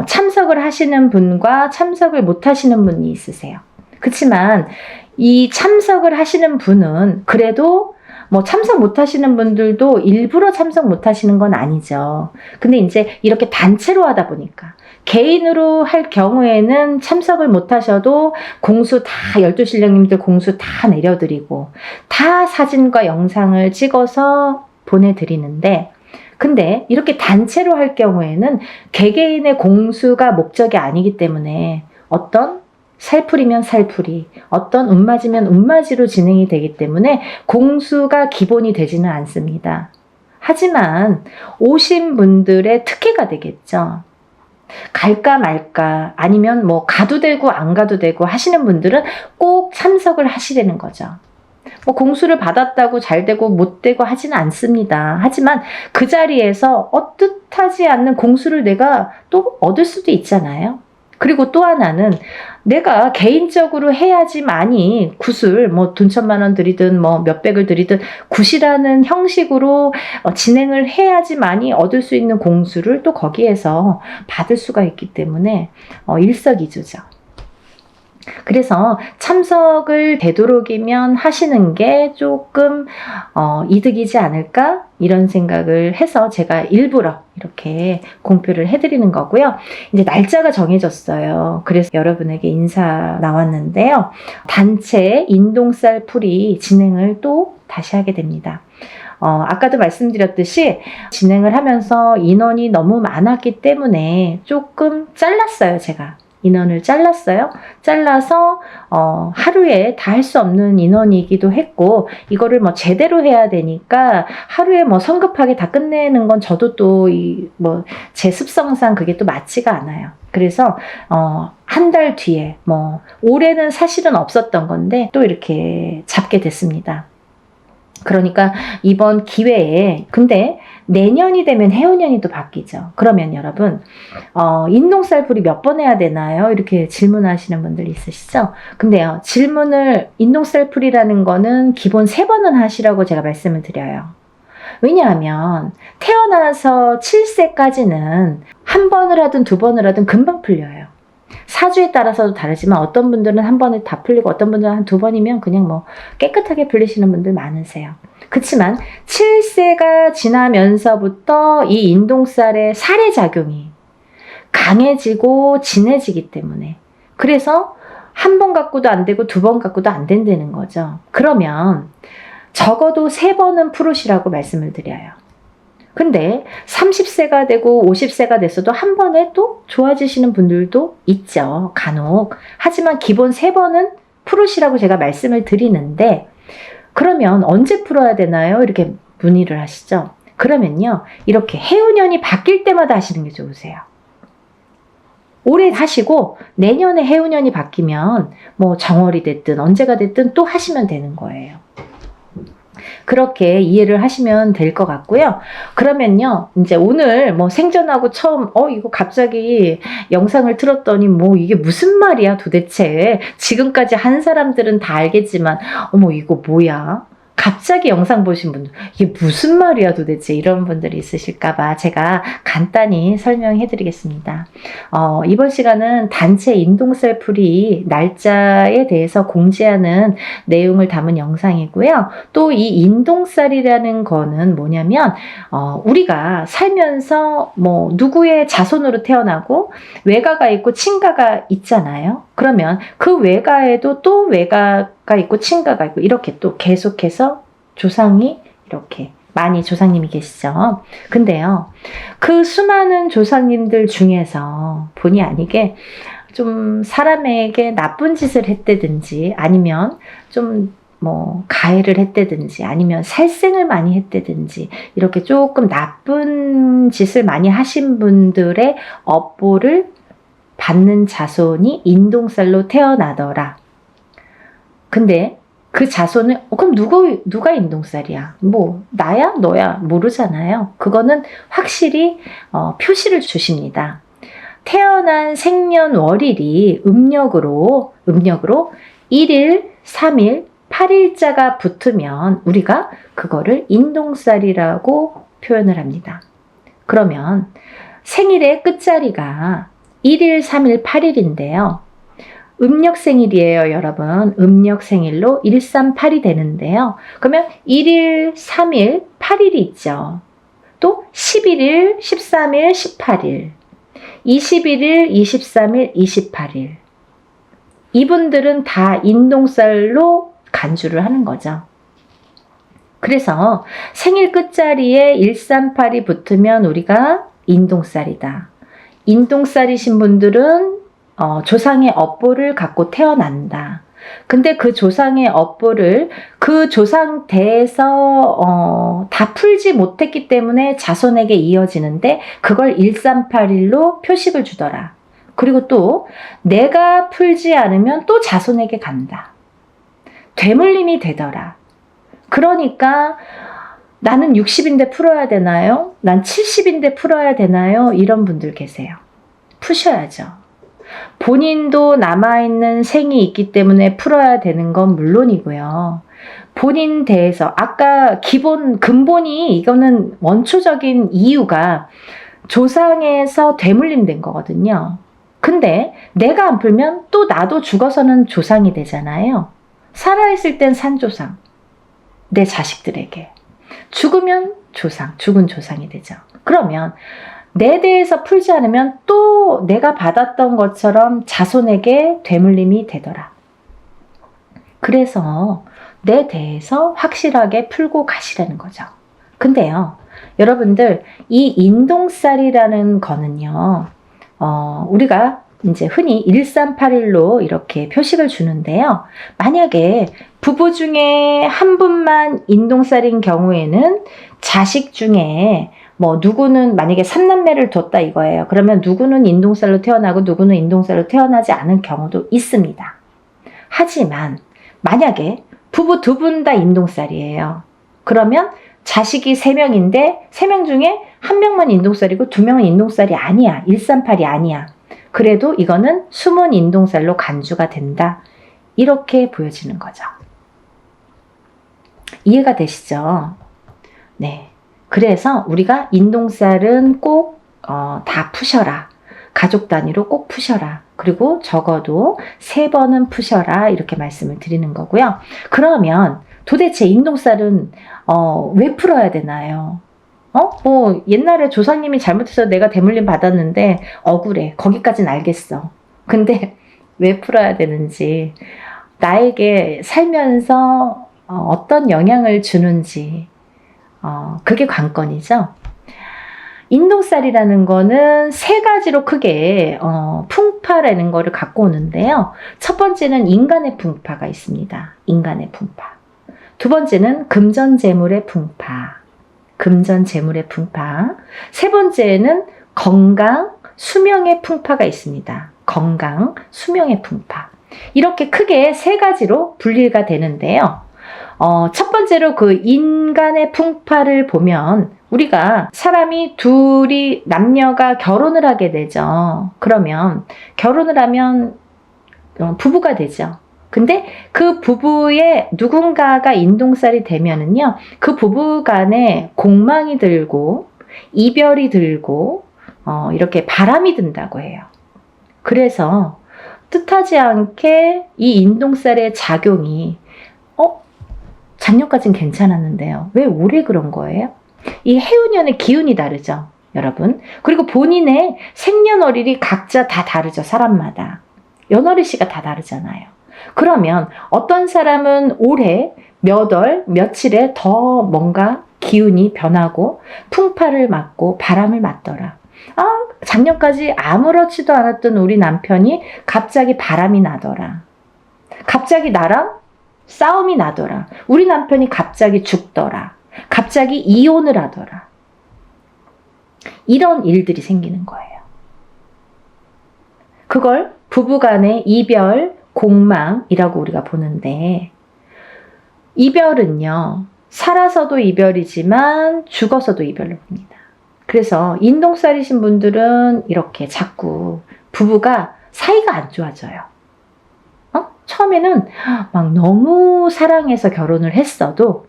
참석을 하시는 분과 참석을 못 하시는 분이 있으세요. 그렇지만 이 참석을 하시는 분은 그래도 뭐 참석 못 하시는 분들도 일부러 참석 못 하시는 건 아니죠. 근데 이제 이렇게 단체로 하다 보니까 개인으로 할 경우에는 참석을 못 하셔도 공수 다 12신령님들 공수 다 내려드리고 다 사진과 영상을 찍어서 보내드리는데, 근데 이렇게 단체로 할 경우에는 개개인의 공수가 목적이 아니기 때문에 어떤 살풀이면 살풀이, 어떤 운맞이면 운맞이로 진행이 되기 때문에 공수가 기본이 되지는 않습니다. 하지만 오신 분들의 특혜가 되겠죠. 갈까 말까, 아니면 뭐 가도 되고 안 가도 되고 하시는 분들은 꼭 참석을 하시려는 거죠. 뭐 공수를 받았다고 잘 되고 못 되고 하지는 않습니다. 하지만 그 자리에서 뜻하지 않는 공수를 내가 또 얻을 수도 있잖아요. 그리고 또 하나는 내가 개인적으로 해야지만이 굿을 뭐 돈 1,000만 원 들이든 뭐 몇백을 들이든 굿이라는 형식으로 진행을 해야지만이 얻을 수 있는 공수를 또 거기에서 받을 수가 있기 때문에 일석이조죠. 그래서 참석을 되도록이면 하시는 게 조금 이득이지 않을까 이런 생각을 해서 제가 일부러 이렇게 공표를 해드리는 거고요. 이제 날짜가 정해졌어요. 그래서 여러분에게 인사 나왔는데요. 단체 인동쌀 풀이 진행을 또 다시 하게 됩니다. 아까도 말씀드렸듯이 진행을 하면서 인원이 너무 많았기 때문에 조금 잘랐어요, 제가. 인원을 잘랐어요. 잘라서 하루에 다 할 수 없는 인원이기도 했고, 이거를 뭐 제대로 해야 되니까 하루에 뭐 성급하게 다 끝내는 건 저도 또 제 습성상 그게 또 맞지가 않아요. 그래서 한 달 뒤에 뭐 올해는 사실은 없었던 건데 또 이렇게 잡게 됐습니다. 그러니까 이번 기회에, 근데 내년이 되면 해운년이 또 바뀌죠. 그러면 여러분 인동쌀풀이 몇 번 해야 되나요? 이렇게 질문하시는 분들 있으시죠? 근데요, 질문을 인동쌀풀이라는 거는 기본 3번은 하시라고 제가 말씀을 드려요. 왜냐하면 태어나서 7세까지는 한 번을 하든 2번을 하든 금방 풀려요. 사주에 따라서도 다르지만 어떤 분들은 한 번에 다 풀리고 어떤 분들은 한 2번이면 그냥 뭐 깨끗하게 풀리시는 분들 많으세요. 그렇지만 7세가 지나면서부터 이 인동살의 살해작용이 강해지고 진해지기 때문에, 그래서 한 번 갖고도 안 되고 2번 갖고도 안 된다는 거죠. 그러면 적어도 3번은 풀으시라고 말씀을 드려요. 근데 30세가 되고 50세가 됐어도 한 번에 또 좋아지시는 분들도 있죠, 간혹. 하지만 기본 3번은 풀으시라고 제가 말씀을 드리는데, 그러면 언제 풀어야 되나요? 이렇게 문의를 하시죠. 그러면요, 이렇게 해운년이 바뀔 때마다 하시는 게 좋으세요. 올해 하시고 내년에 해운년이 바뀌면 뭐 정월이 됐든 언제가 됐든 또 하시면 되는 거예요. 그렇게 이해를 하시면 될 것 같고요. 그러면요, 이제 오늘 뭐 생전하고 처음 이거 갑자기 영상을 틀었더니 뭐 이게 무슨 말이야 도대체. 지금까지 한 사람들은 다 알겠지만 어머 이거 뭐야? 갑자기 영상 보신 분들 이게 무슨 말이야 도대체, 이런 분들이 있으실까봐 제가 간단히 설명해 드리겠습니다. 이번 시간은 단체 인동쌀풀이 날짜에 대해서 공지하는 내용을 담은 영상이고요. 또 이 인동쌀이라는 거는 뭐냐면 우리가 살면서 뭐 누구의 자손으로 태어나고 외가가 있고 친가가 있잖아요. 그러면 그 외가에도 또 외가가 있고 친가가 있고 이렇게 또 계속해서 조상이 이렇게 많이 조상님이 계시죠. 근데요, 그 수많은 조상님들 중에서 본의 아니게 좀 사람에게 나쁜 짓을 했다든지, 아니면 좀 뭐 가해를 했다든지, 아니면 살생을 많이 했다든지, 이렇게 조금 나쁜 짓을 많이 하신 분들의 업보를 받는 자손이 인동쌀로 태어나더라. 근데 그 자손은 그럼 누가 인동쌀이야? 뭐 나야 너야 모르잖아요. 그거는 확실히 표시를 주십니다. 태어난 생년월일이 음력으로 1일, 3일, 8일자가 붙으면 우리가 그거를 인동쌀이라고 표현을 합니다. 그러면 생일의 끝자리가 1일, 3일, 8일인데요. 음력 생일이에요, 여러분. 음력 생일로 138이 되는데요. 그러면 1일, 3일, 8일이 있죠. 또 11일, 13일, 18일, 21일, 23일, 28일. 이분들은 다 인동쌀로 간주를 하는 거죠. 그래서 생일 끝자리에 1382 붙으면 우리가 인동살이다. 인동살이신 분들은 조상의 업보를 갖고 태어난다. 근데 그 조상의 업보를 그 조상 대에서 다 풀지 못했기 때문에 자손에게 이어지는데 그걸 1381로 표식을 주더라. 그리고 또 내가 풀지 않으면 또 자손에게 간다. 되물림이 되더라. 그러니까 나는 60인데 풀어야 되나요? 난 70인데 풀어야 되나요? 이런 분들 계세요. 푸셔야죠. 본인도 남아있는 생이 있기 때문에 풀어야 되는 건 물론이고요. 본인 대해서 아까 근본이 이거는 원초적인 이유가 조상에서 되물림된 거거든요. 근데 내가 안 풀면 또 나도 죽어서는 조상이 되잖아요. 살아있을 땐 산조상, 내 자식들에게. 죽으면 조상, 죽은 조상이 되죠. 그러면 내 대해서 풀지 않으면 또 내가 받았던 것처럼 자손에게 되물림이 되더라. 그래서 내 대해서 확실하게 풀고 가시라는 거죠. 근데요, 여러분들, 이 인동살이라는 거는요, 우리가 이제 흔히 1381로 이렇게 표식을 주는데요. 만약에 부부 중에 한 분만 인동살인 경우에는 자식 중에 누구는 만약에 3남매를 뒀다 이거예요. 그러면 누구는 인동살로 태어나고 누구는 인동살로 태어나지 않은 경우도 있습니다. 하지만 만약에 부부 2분 다 인동살이에요. 그러면 자식이 3명인데 3명 중에 1명만 인동살이고 2명은 인동살이 아니야. 138이 아니야. 그래도 이거는 숨은 인동살로 간주가 된다. 이렇게 보여지는 거죠. 이해가 되시죠? 네. 그래서 우리가 인동살은 꼭 다 푸셔라. 가족 단위로 꼭 푸셔라. 그리고 적어도 3번은 푸셔라. 이렇게 말씀을 드리는 거고요. 그러면 도대체 인동살은 왜 풀어야 되나요? 옛날에 조상님이 잘못해서 내가 대물림 받았는데 억울해. 거기까진 알겠어. 근데 왜 풀어야 되는지, 나에게 살면서 어떤 영향을 주는지, 그게 관건이죠. 인동살이라는 거는 3가지로 크게 풍파라는 거를 갖고 오는데요. 첫 번째는 인간의 풍파가 있습니다. 인간의 풍파. 두 번째는 금전재물의 풍파. 금전재물의 풍파. 세 번째는 건강, 수명의 풍파가 있습니다. 건강, 수명의 풍파. 이렇게 크게 3가지로 분리가 되는데요. 첫 번째로 그 인간의 풍파를 보면 우리가 사람이 둘이 남녀가 결혼을 하게 되죠. 그러면 결혼을 하면 부부가 되죠. 근데 그 부부의 누군가가 인동살이 되면은요, 그 부부 간에 공망이 들고 이별이 들고 이렇게 바람이 든다고 해요. 그래서 뜻하지 않게 이 인동살의 작용이 작년까지는 괜찮았는데요. 왜 올해 그런 거예요? 이 해운년의 기운이 다르죠, 여러분. 그리고 본인의 생년월일이 각자 다 다르죠, 사람마다. 연월일시가 다 다르잖아요. 그러면 어떤 사람은 올해 몇 월, 며칠에 더 뭔가 기운이 변하고 풍파를 맞고 바람을 맞더라. 작년까지 아무렇지도 않았던 우리 남편이 갑자기 바람이 나더라. 갑자기 나랑 싸움이 나더라. 우리 남편이 갑자기 죽더라. 갑자기 이혼을 하더라. 이런 일들이 생기는 거예요. 그걸 부부간의 이별, 공망이라고 우리가 보는데, 이별은요, 살아서도 이별이지만 죽어서도 이별로 봅니다. 그래서 인동살이신 분들은 이렇게 자꾸 부부가 사이가 안 좋아져요. 처음에는 막 너무 사랑해서 결혼을 했어도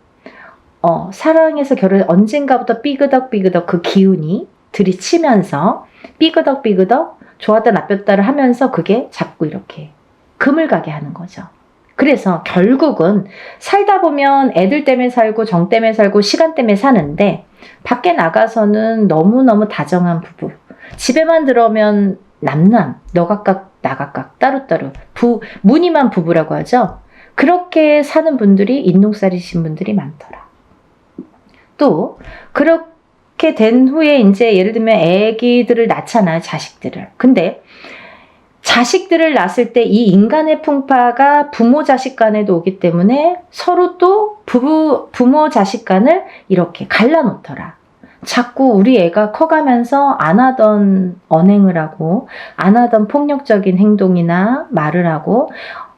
사랑해서 언젠가부터 삐그덕삐그덕 그 기운이 들이치면서 삐그덕삐그덕 좋았다 나빴다를 하면서 그게 자꾸 이렇게 금을 가게 하는 거죠. 그래서 결국은 살다 보면 애들 때문에 살고 정 때문에 살고 시간 때문에 사는데 밖에 나가서는 너무너무 다정한 부부, 집에만 들어오면 남남, 너 각각 나 각각 따로따로 무늬만 부부라고 하죠. 그렇게 사는 분들이 인동살이신 분들이 많더라. 또 그렇게 된 후에 이제 예를 들면 애기들을 낳잖아요. 자식들을. 근데 자식들을 낳았을 때 이 인간의 풍파가 부모 자식 간에도 오기 때문에 서로 또 부모 자식 간을 이렇게 갈라놓더라. 자꾸 우리 애가 커가면서 안 하던 언행을 하고 안 하던 폭력적인 행동이나 말을 하고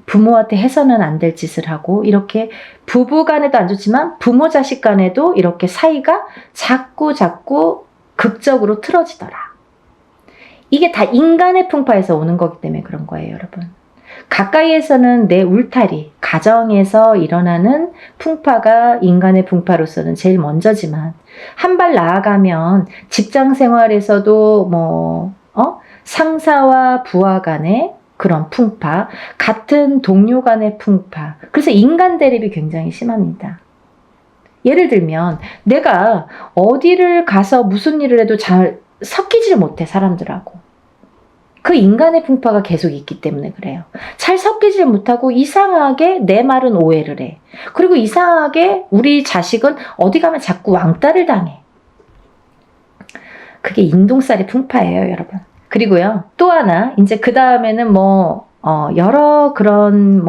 부모한테 해서는 안 될 짓을 하고 이렇게 부부 간에도 안 좋지만 부모 자식 간에도 이렇게 사이가 자꾸 극적으로 틀어지더라. 이게 다 인간의 풍파에서 오는 거기 때문에 그런 거예요, 여러분. 가까이에서는 내 울타리, 가정에서 일어나는 풍파가 인간의 풍파로서는 제일 먼저지만 한 발 나아가면 직장 생활에서도 상사와 부하 간의 그런 풍파, 같은 동료 간의 풍파. 그래서 인간 대립이 굉장히 심합니다. 예를 들면 내가 어디를 가서 무슨 일을 해도 잘 섞이질 못해, 사람들하고. 그 인간의 풍파가 계속 있기 때문에 그래요. 잘 섞이질 못하고 이상하게 내 말은 오해를 해. 그리고 이상하게 우리 자식은 어디 가면 자꾸 왕따를 당해. 그게 인동살이 풍파예요, 여러분. 그리고요, 또 하나, 이제 그 다음에는 여러 그런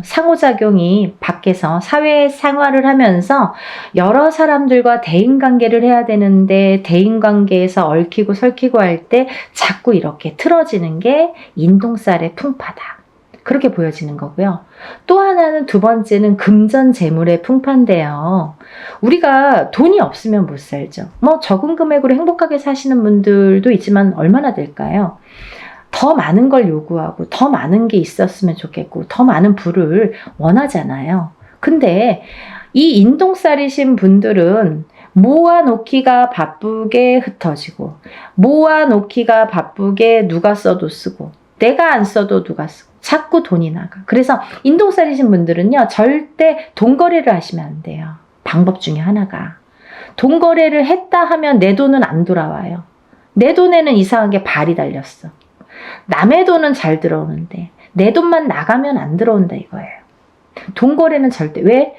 상호작용이 밖에서 사회 생활을 하면서 여러 사람들과 대인관계를 해야 되는데 대인관계에서 얽히고 설키고 할 때 자꾸 이렇게 틀어지는 게 인동살의 풍파다. 그렇게 보여지는 거고요. 또 하나는 두 번째는 금전재물의 풍파인데요. 우리가 돈이 없으면 못 살죠. 적은 금액으로 행복하게 사시는 분들도 있지만 얼마나 될까요? 더 많은 걸 요구하고 더 많은 게 있었으면 좋겠고 더 많은 부를 원하잖아요. 근데 이 인동살이신 분들은 모아놓기가 바쁘게 흩어지고 모아놓기가 바쁘게 누가 써도 쓰고 내가 안 써도 누가 쓰고 자꾸 돈이 나가. 그래서 인동살이신 분들은요, 절대 돈거래를 하시면 안 돼요. 방법 중에 하나가. 돈거래를 했다 하면 내 돈은 안 돌아와요. 내 돈에는 이상하게 발이 달렸어. 남의 돈은 잘 들어오는데 내 돈만 나가면 안 들어온다 이거예요. 돈거래는 절대. 왜?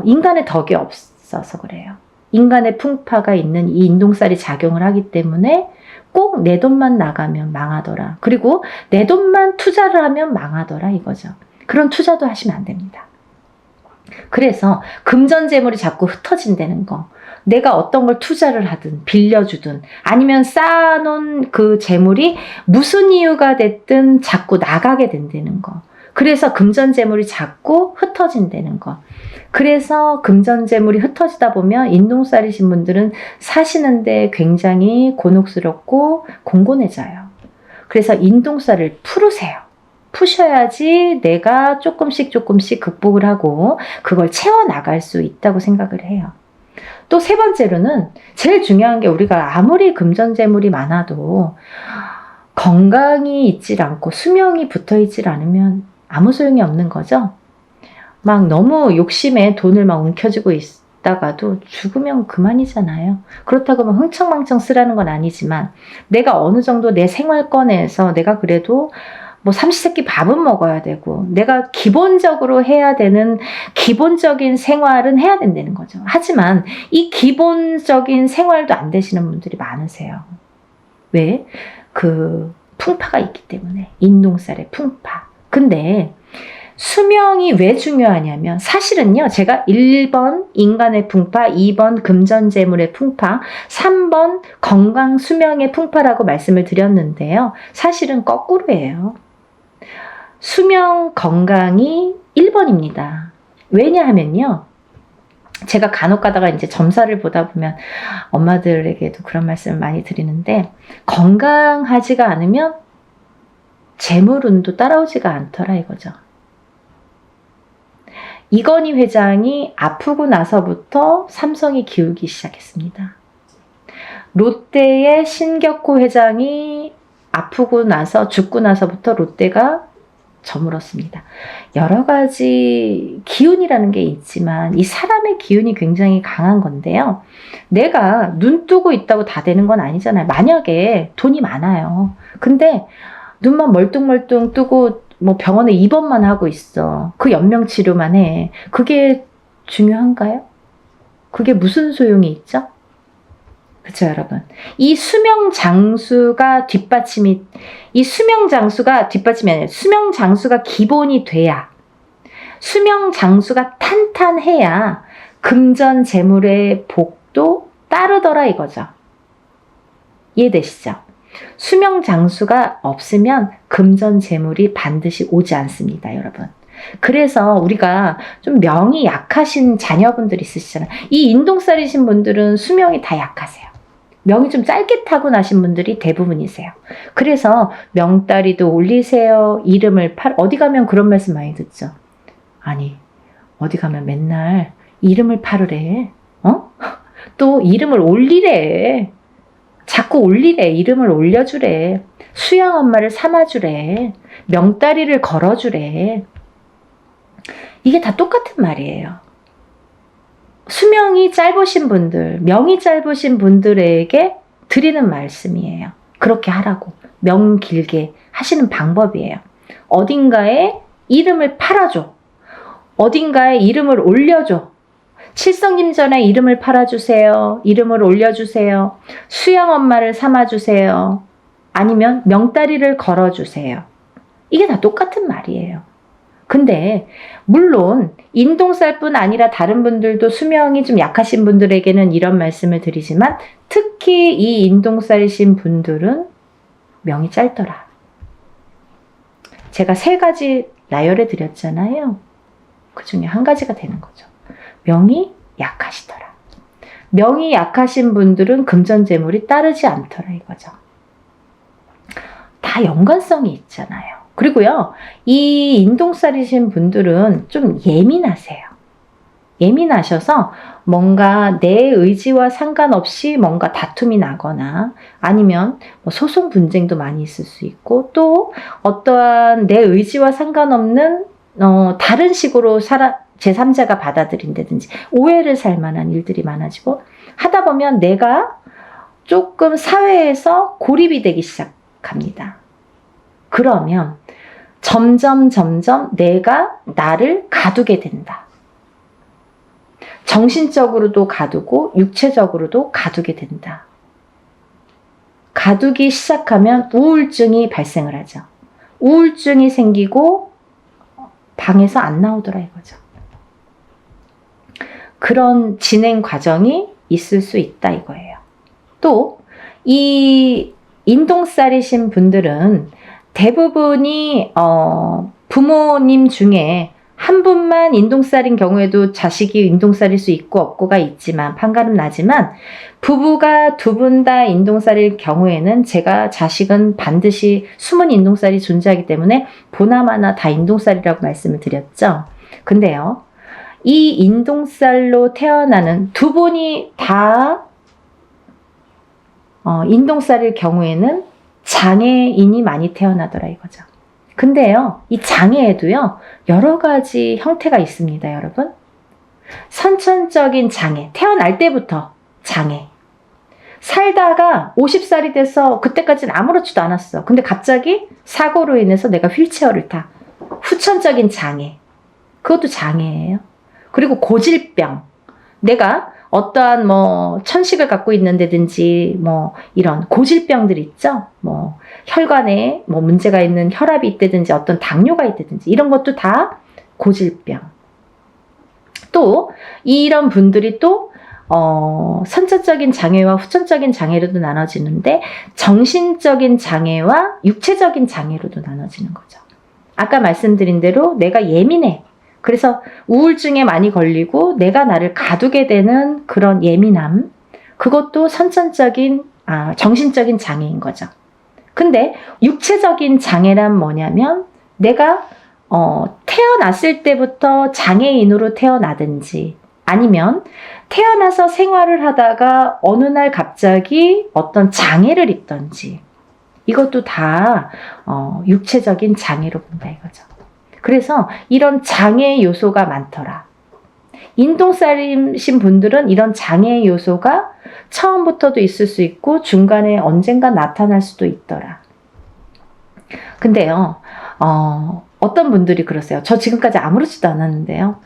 인간의 덕이 없어서 그래요. 인간의 풍파가 있는 이 인동살이 작용을 하기 때문에 꼭 내 돈만 나가면 망하더라. 그리고 내 돈만 투자를 하면 망하더라 이거죠. 그런 투자도 하시면 안 됩니다. 그래서 금전재물이 자꾸 흩어진다는 거. 내가 어떤 걸 투자를 하든 빌려주든 아니면 쌓아놓은 그 재물이 무슨 이유가 됐든 자꾸 나가게 된다는 거. 그래서 금전재물이 자꾸 흩어진다는 거. 그래서 금전재물이 흩어지다 보면 인동살이신 분들은 사시는데 굉장히 곤혹스럽고 공곤해져요. 그래서 인동살을 풀으세요. 푸셔야지 내가 조금씩 극복을 하고 그걸 채워나갈 수 있다고 생각을 해요. 또 세 번째로는 제일 중요한 게 우리가 아무리 금전재물이 많아도 건강이 있질 않고 수명이 붙어있질 않으면 아무 소용이 없는 거죠. 막 너무 욕심에 돈을 막 움켜쥐고 있다가도 죽으면 그만이잖아요. 그렇다고 막 흥청망청 쓰라는 건 아니지만 내가 어느 정도 내 생활권에서 내가 그래도 삼시세끼 밥은 먹어야 되고 내가 기본적으로 해야 되는 기본적인 생활은 해야 된다는 거죠. 하지만 이 기본적인 생활도 안 되시는 분들이 많으세요. 왜? 그 풍파가 있기 때문에. 인동살의 풍파. 근데 수명이 왜 중요하냐면 사실은요, 제가 1번 인간의 풍파, 2번 금전재물의 풍파, 3번 건강 수명의 풍파라고 말씀을 드렸는데요. 사실은 거꾸로예요. 수명 건강이 1번입니다. 왜냐하면요, 제가 간혹 가다가 이제 점사를 보다 보면 엄마들에게도 그런 말씀을 많이 드리는데 건강하지가 않으면 재물운도 따라오지가 않더라 이거죠. 이건희 회장이 아프고 나서부터 삼성이 기울기 시작했습니다. 롯데의 신격호 회장이 아프고 나서 죽고 나서부터 롯데가 저물었습니다. 여러 가지 기운이라는 게 있지만 이 사람의 기운이 굉장히 강한 건데요. 내가 눈 뜨고 있다고 다 되는 건 아니잖아요. 만약에 돈이 많아요. 근데 눈만 멀뚱멀뚱 뜨고 병원에 입원만 하고 있어. 그 연명치료만 해. 그게 중요한가요? 그게 무슨 소용이 있죠? 그쵸, 여러분? 이 수명 장수가 뒷받침이 아니라 수명 장수가 기본이 돼야, 수명 장수가 탄탄해야 금전 재물의 복도 따르더라 이거죠. 이해되시죠? 수명 장수가 없으면 금전 재물이 반드시 오지 않습니다, 여러분. 그래서 우리가 좀 명이 약하신 자녀분들 있으시잖아요. 이 인동살이신 분들은 수명이 다 약하세요. 명이 좀 짧게 타고나신 분들이 대부분이세요. 그래서 명다리도 올리세요. 이름을 어디 가면 그런 말씀 많이 듣죠. 아니, 어디 가면 맨날 이름을 팔으래. 또 이름을 올리래. 자꾸 올리래. 이름을 올려주래. 수양 엄마를 삼아주래. 명다리를 걸어주래. 이게 다 똑같은 말이에요. 수명이 짧으신 분들, 명이 짧으신 분들에게 드리는 말씀이에요. 그렇게 하라고. 명 길게 하시는 방법이에요. 어딘가에 이름을 팔아줘. 어딘가에 이름을 올려줘. 칠성님전에 이름을 팔아주세요. 이름을 올려주세요. 수양 엄마를 삼아주세요. 아니면 명다리를 걸어주세요. 이게 다 똑같은 말이에요. 근데 물론 인동살뿐 아니라 다른 분들도 수명이 좀 약하신 분들에게는 이런 말씀을 드리지만, 특히 이 인동살이신 분들은 명이 짧더라. 제가 3가지 나열해 드렸잖아요. 그 중에 한 가지가 되는 거죠. 명이 약하시더라. 명이 약하신 분들은 금전재물이 따르지 않더라 이거죠. 다 연관성이 있잖아요. 그리고요, 이 인동살이신 분들은 좀 예민하세요. 예민하셔서 뭔가 내 의지와 상관없이 뭔가 다툼이 나거나, 아니면 뭐 소송 분쟁도 많이 있을 수 있고, 또 어떠한 내 의지와 상관없는 다른 식으로 제3자가 받아들인다든지 오해를 살 만한 일들이 많아지고, 하다 보면 내가 조금 사회에서 고립이 되기 시작합니다. 그러면 점점 내가 나를 가두게 된다. 정신적으로도 가두고 육체적으로도 가두게 된다. 가두기 시작하면 우울증이 발생을 하죠. 우울증이 생기고 방에서 안 나오더라 이거죠. 그런 진행 과정이 있을 수 있다 이거예요. 또 이 인동살이신 분들은 대부분이 부모님 중에 한 분만 인동살인 경우에도 자식이 인동살일 수 있고 없고가 있지만, 판가름 나지만, 부부가 2분 다 인동살일 경우에는 제가 자식은 반드시 숨은 인동살이 존재하기 때문에 보나마나 다 인동살이라고 말씀을 드렸죠. 근데요, 이 인동살로 태어나는 2분이 다 인동살일 경우에는 장애인이 많이 태어나더라 이거죠. 근데요, 이 장애에도요, 여러 가지 형태가 있습니다, 여러분. 선천적인 장애, 태어날 때부터 장애. 살다가 50살이 돼서 그때까지는 아무렇지도 않았어. 근데 갑자기 사고로 인해서 내가 휠체어를 타. 후천적인 장애. 그것도 장애예요. 그리고 고질병. 내가 어떠한 천식을 갖고 있는다든지 이런 고질병들 있죠. 혈관에 문제가 있는 혈압이 있다든지 어떤 당뇨가 있다든지 이런 것도 다 고질병. 또 이런 분들이 또 선천적인 장애와 후천적인 장애로도 나눠지는데, 정신적인 장애와 육체적인 장애로도 나눠지는 거죠. 아까 말씀드린 대로 내가 예민해. 그래서 우울증에 많이 걸리고 내가 나를 가두게 되는 그런 예민함, 그것도 정신적인 장애인 거죠. 근데 육체적인 장애란 뭐냐면, 내가 태어났을 때부터 장애인으로 태어나든지, 아니면 태어나서 생활을 하다가 어느 날 갑자기 어떤 장애를 입든지, 이것도 다 육체적인 장애로 본다 이거죠. 그래서 이런 장애 요소가 많더라. 인동살이신 분들은 이런 장애 요소가 처음부터도 있을 수 있고 중간에 언젠가 나타날 수도 있더라. 근데요, 어떤 분들이 그러세요. 저 지금까지 아무렇지도 않았는데요.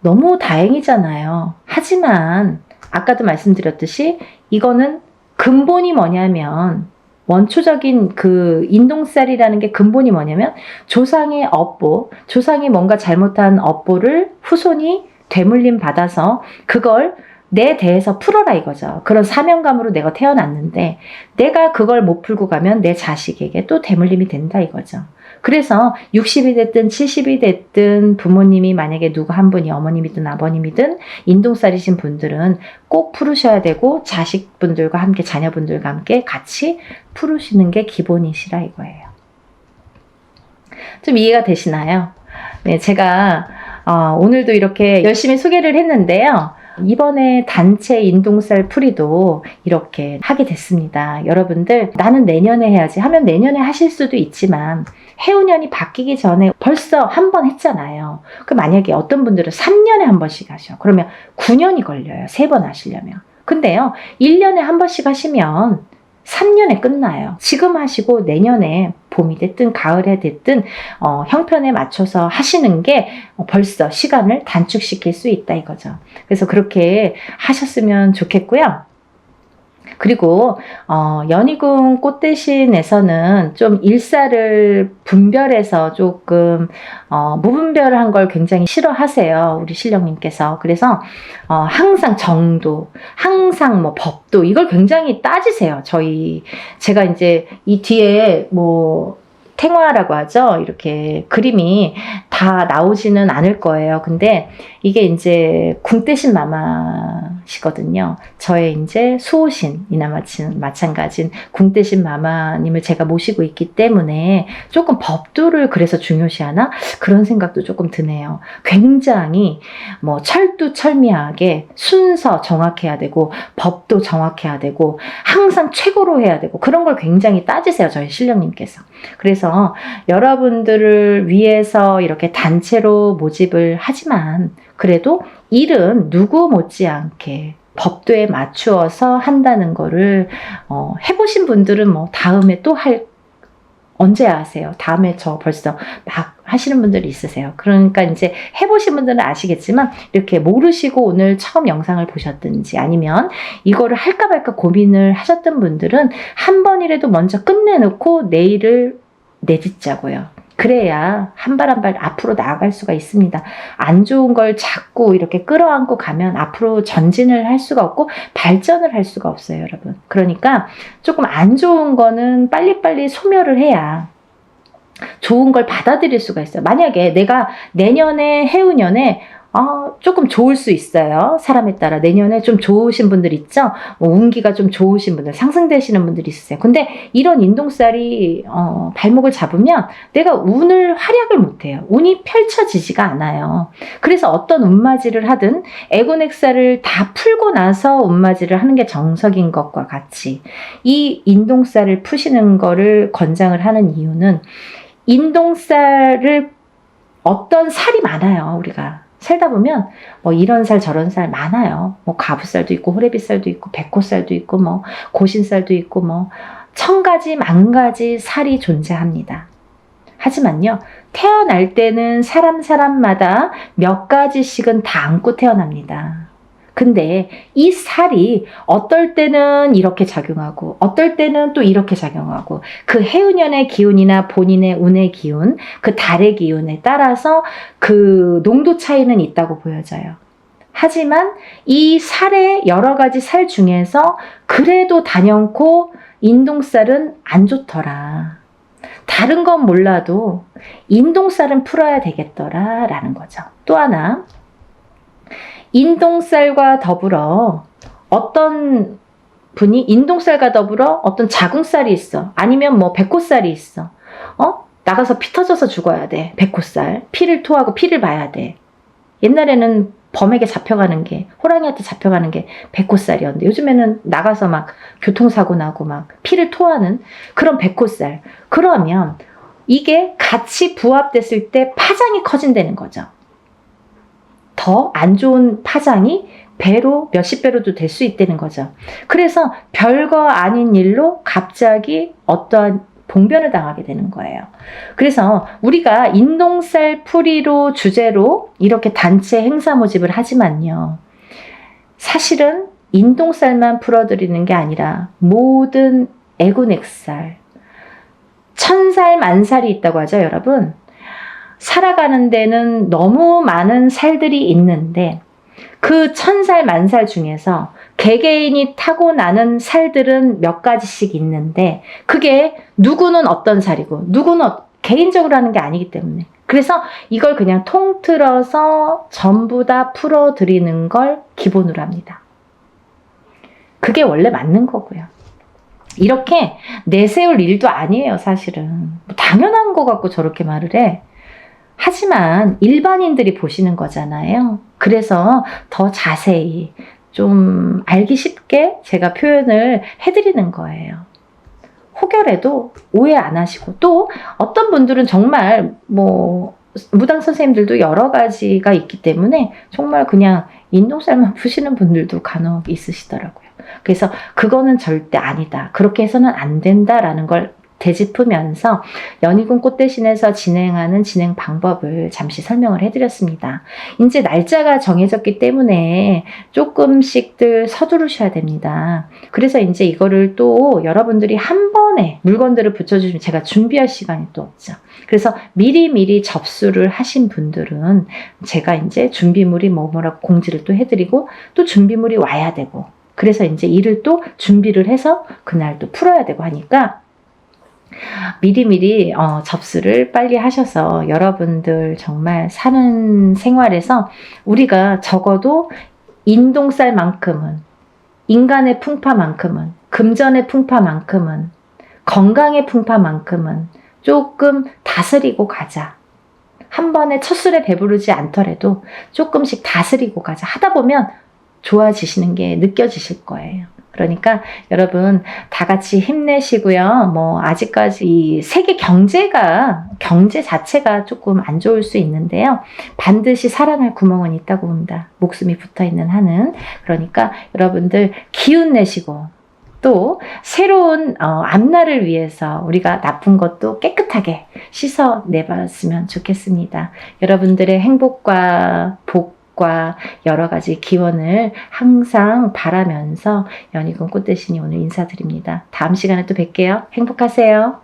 너무 다행이잖아요. 하지만 아까도 말씀드렸듯이 이거는 근본이 뭐냐면, 원초적인 그 인동살이라는 게 근본이 뭐냐면 조상의 업보, 조상이 뭔가 잘못한 업보를 후손이 되물림 받아서 그걸 내 대에서 풀어라 이거죠. 그런 사명감으로 내가 태어났는데 내가 그걸 못 풀고 가면 내 자식에게 또 대물림이 된다 이거죠. 그래서 60이 됐든 70이 됐든 부모님이 만약에 누구 한 분이 어머님이든 아버님이든 인동살이신 분들은 꼭 풀으셔야 되고 자식분들과 함께 자녀분들과 함께 같이 풀으시는 게 기본이시라 이거예요. 좀 이해가 되시나요? 네, 제가 오늘도 이렇게 열심히 소개를 했는데요. 이번에 단체 인동살 풀이도 이렇게 하게 됐습니다. 여러분들 나는 내년에 해야지 하면 내년에 하실 수도 있지만 해운년이 바뀌기 전에 벌써 한 번 했잖아요. 그 만약에 어떤 분들은 3년에 한 번씩 하셔. 그러면 9년이 걸려요. 3번 하시려면. 근데요. 1년에 한 번씩 하시면 3년에 끝나요. 지금 하시고 내년에 봄이 됐든 가을에 됐든 형편에 맞춰서 하시는 게 벌써 시간을 단축시킬 수 있다 이거죠. 그래서 그렇게 하셨으면 좋겠고요. 그리고 연희궁 꽃대신에서는 좀 일사를 분별해서 조금 무분별한 걸 굉장히 싫어하세요. 우리 신령님께서. 그래서 항상 정도, 항상 뭐 법도 이걸 굉장히 따지세요. 제가 이제 이 뒤에 뭐 탱화라고 하죠. 이렇게 그림이 다 나오지는 않을 거예요. 근데 이게 이제 궁대신 마마시거든요. 저의 이제 수호신이나 마찬가지인 궁대신 마마님을 제가 모시고 있기 때문에 조금 법도를 그래서 중요시하나? 그런 생각도 조금 드네요. 굉장히 뭐 철두철미하게 순서 정확해야 되고 법도 정확해야 되고 항상 최고로 해야 되고 그런 걸 굉장히 따지세요. 저희 신령님께서. 그래서 여러분들을 위해서 이렇게 단체로 모집을 하지만 그래도 일은 누구 못지않게 법도에 맞추어서 한다는 거를 해보신 분들은 뭐 다음에 또 언제 하세요? 다음에 저 벌써 막 하시는 분들이 있으세요. 그러니까 이제 해보신 분들은 아시겠지만 이렇게 모르시고 오늘 처음 영상을 보셨든지 아니면 이거를 할까 말까 고민을 하셨던 분들은 한 번이라도 먼저 끝내놓고 내일을 내딛자고요. 그래야 한 발 한 발 앞으로 나아갈 수가 있습니다. 안 좋은 걸 자꾸 이렇게 끌어안고 가면 앞으로 전진을 할 수가 없고 발전을 할 수가 없어요, 여러분. 그러니까 조금 안 좋은 거는 빨리빨리 소멸을 해야 좋은 걸 받아들일 수가 있어요. 만약에 내가 내년에 해운년에 조금 좋을 수 있어요. 사람에 따라. 내년에 좀 좋으신 분들 있죠? 뭐 운기가 좀 좋으신 분들, 상승되시는 분들이 있으세요. 근데 이런 인동살이 발목을 잡으면 내가 운을 활약을 못해요. 운이 펼쳐지지가 않아요. 그래서 어떤 운맞이를 하든 애곤액살을 다 풀고 나서 운맞이를 하는 게 정석인 것과 같이 이 인동살을 푸시는 거를 권장을 하는 이유는 인동살을 어떤 살이 많아요. 우리가 살다 보면 뭐 이런 살 저런 살 많아요. 뭐 가부살도 있고 호래비살도 있고 백호살도 있고 뭐 고신살도 있고 뭐 천가지 만가지 살이 존재합니다. 하지만요. 태어날 때는 사람마다 몇 가지씩은 다 안고 태어납니다. 근데 이 살이 어떨 때는 이렇게 작용하고 어떨 때는 또 이렇게 작용하고 그 해운년의 기운이나 본인의 운의 기운, 그 달의 기운에 따라서 그 농도 차이는 있다고 보여져요. 하지만 이 살의 여러 가지 살 중에서 그래도 단연코 인동살은 안 좋더라. 다른 건 몰라도 인동살은 풀어야 되겠더라 라는 거죠. 또 하나 인동살과 더불어 어떤 분이 인동살과 더불어 어떤 자궁살이 있어. 아니면 뭐 백호살이 있어. 나가서 피 터져서 죽어야 돼. 백호살. 피를 토하고 피를 봐야 돼. 옛날에는 범에게 잡혀가는 게, 호랑이한테 잡혀가는 게 백호살이었는데 요즘에는 나가서 막 교통사고 나고 막 피를 토하는 그런 백호살. 그러면 이게 같이 부합됐을 때 파장이 커진다는 거죠. 더 안 좋은 파장이 배로 몇십 배로도 될 수 있다는 거죠. 그래서 별거 아닌 일로 갑자기 어떠한 봉변을 당하게 되는 거예요. 그래서 우리가 인동살 풀이로 주제로 이렇게 단체 행사 모집을 하지만요. 사실은 인동살만 풀어드리는 게 아니라 모든 애군액살, 천살 만살이 있다고 하죠, 여러분. 살아가는 데는 너무 많은 살들이 있는데 그 천살 만살 중에서 개개인이 타고나는 살들은 몇 가지씩 있는데 그게 누구는 어떤 살이고 누구는 개인적으로 하는 게 아니기 때문에, 그래서 이걸 그냥 통틀어서 전부 다 풀어드리는 걸 기본으로 합니다. 그게 원래 맞는 거고요. 이렇게 내세울 일도 아니에요, 사실은. 당연한 거 갖고 저렇게 말을 해. 하지만 일반인들이 보시는 거잖아요. 그래서 더 자세히 좀 알기 쉽게 제가 표현을 해드리는 거예요. 혹여라도 오해 안 하시고, 또 어떤 분들은 정말 무당 선생님들도 여러 가지가 있기 때문에 정말 그냥 인동살만 푸시는 분들도 간혹 있으시더라고요. 그래서 그거는 절대 아니다, 그렇게 해서는 안 된다라는 걸 되짚으면서 연희군 꽃대신에서 진행하는 진행 방법을 잠시 설명을 해드렸습니다. 이제 날짜가 정해졌기 때문에 조금씩들 서두르셔야 됩니다. 그래서 이제 이거를 또 여러분들이 한 번에 물건들을 붙여주시면 제가 준비할 시간이 또 없죠. 그래서 미리미리 접수를 하신 분들은 제가 이제 준비물이 뭐라고 공지를 또 해드리고, 또 준비물이 와야 되고, 그래서 이제 일을 또 준비를 해서 그날 또 풀어야 되고 하니까 미리미리 접수를 빨리 하셔서 여러분들 정말 사는 생활에서 우리가 적어도 인동살만큼은, 인간의 풍파만큼은, 금전의 풍파만큼은, 건강의 풍파만큼은 조금 다스리고 가자. 한 번에 첫 술에 배부르지 않더라도 조금씩 다스리고 가자. 하다 보면 좋아지시는 게 느껴지실 거예요. 그러니까 여러분 다 같이 힘내시고요. 아직까지 이 세계 경제 자체가 조금 안 좋을 수 있는데요. 반드시 살아날 구멍은 있다고 봅니다. 목숨이 붙어있는 한은. 그러니까 여러분들 기운 내시고, 또 새로운 앞날을 위해서 우리가 나쁜 것도 깨끗하게 씻어내봤으면 좋겠습니다. 여러분들의 행복과 복과 여러 가지 기원을 항상 바라면서 연희군 꽃대신이 오늘 인사드립니다. 다음 시간에 또 뵐게요. 행복하세요.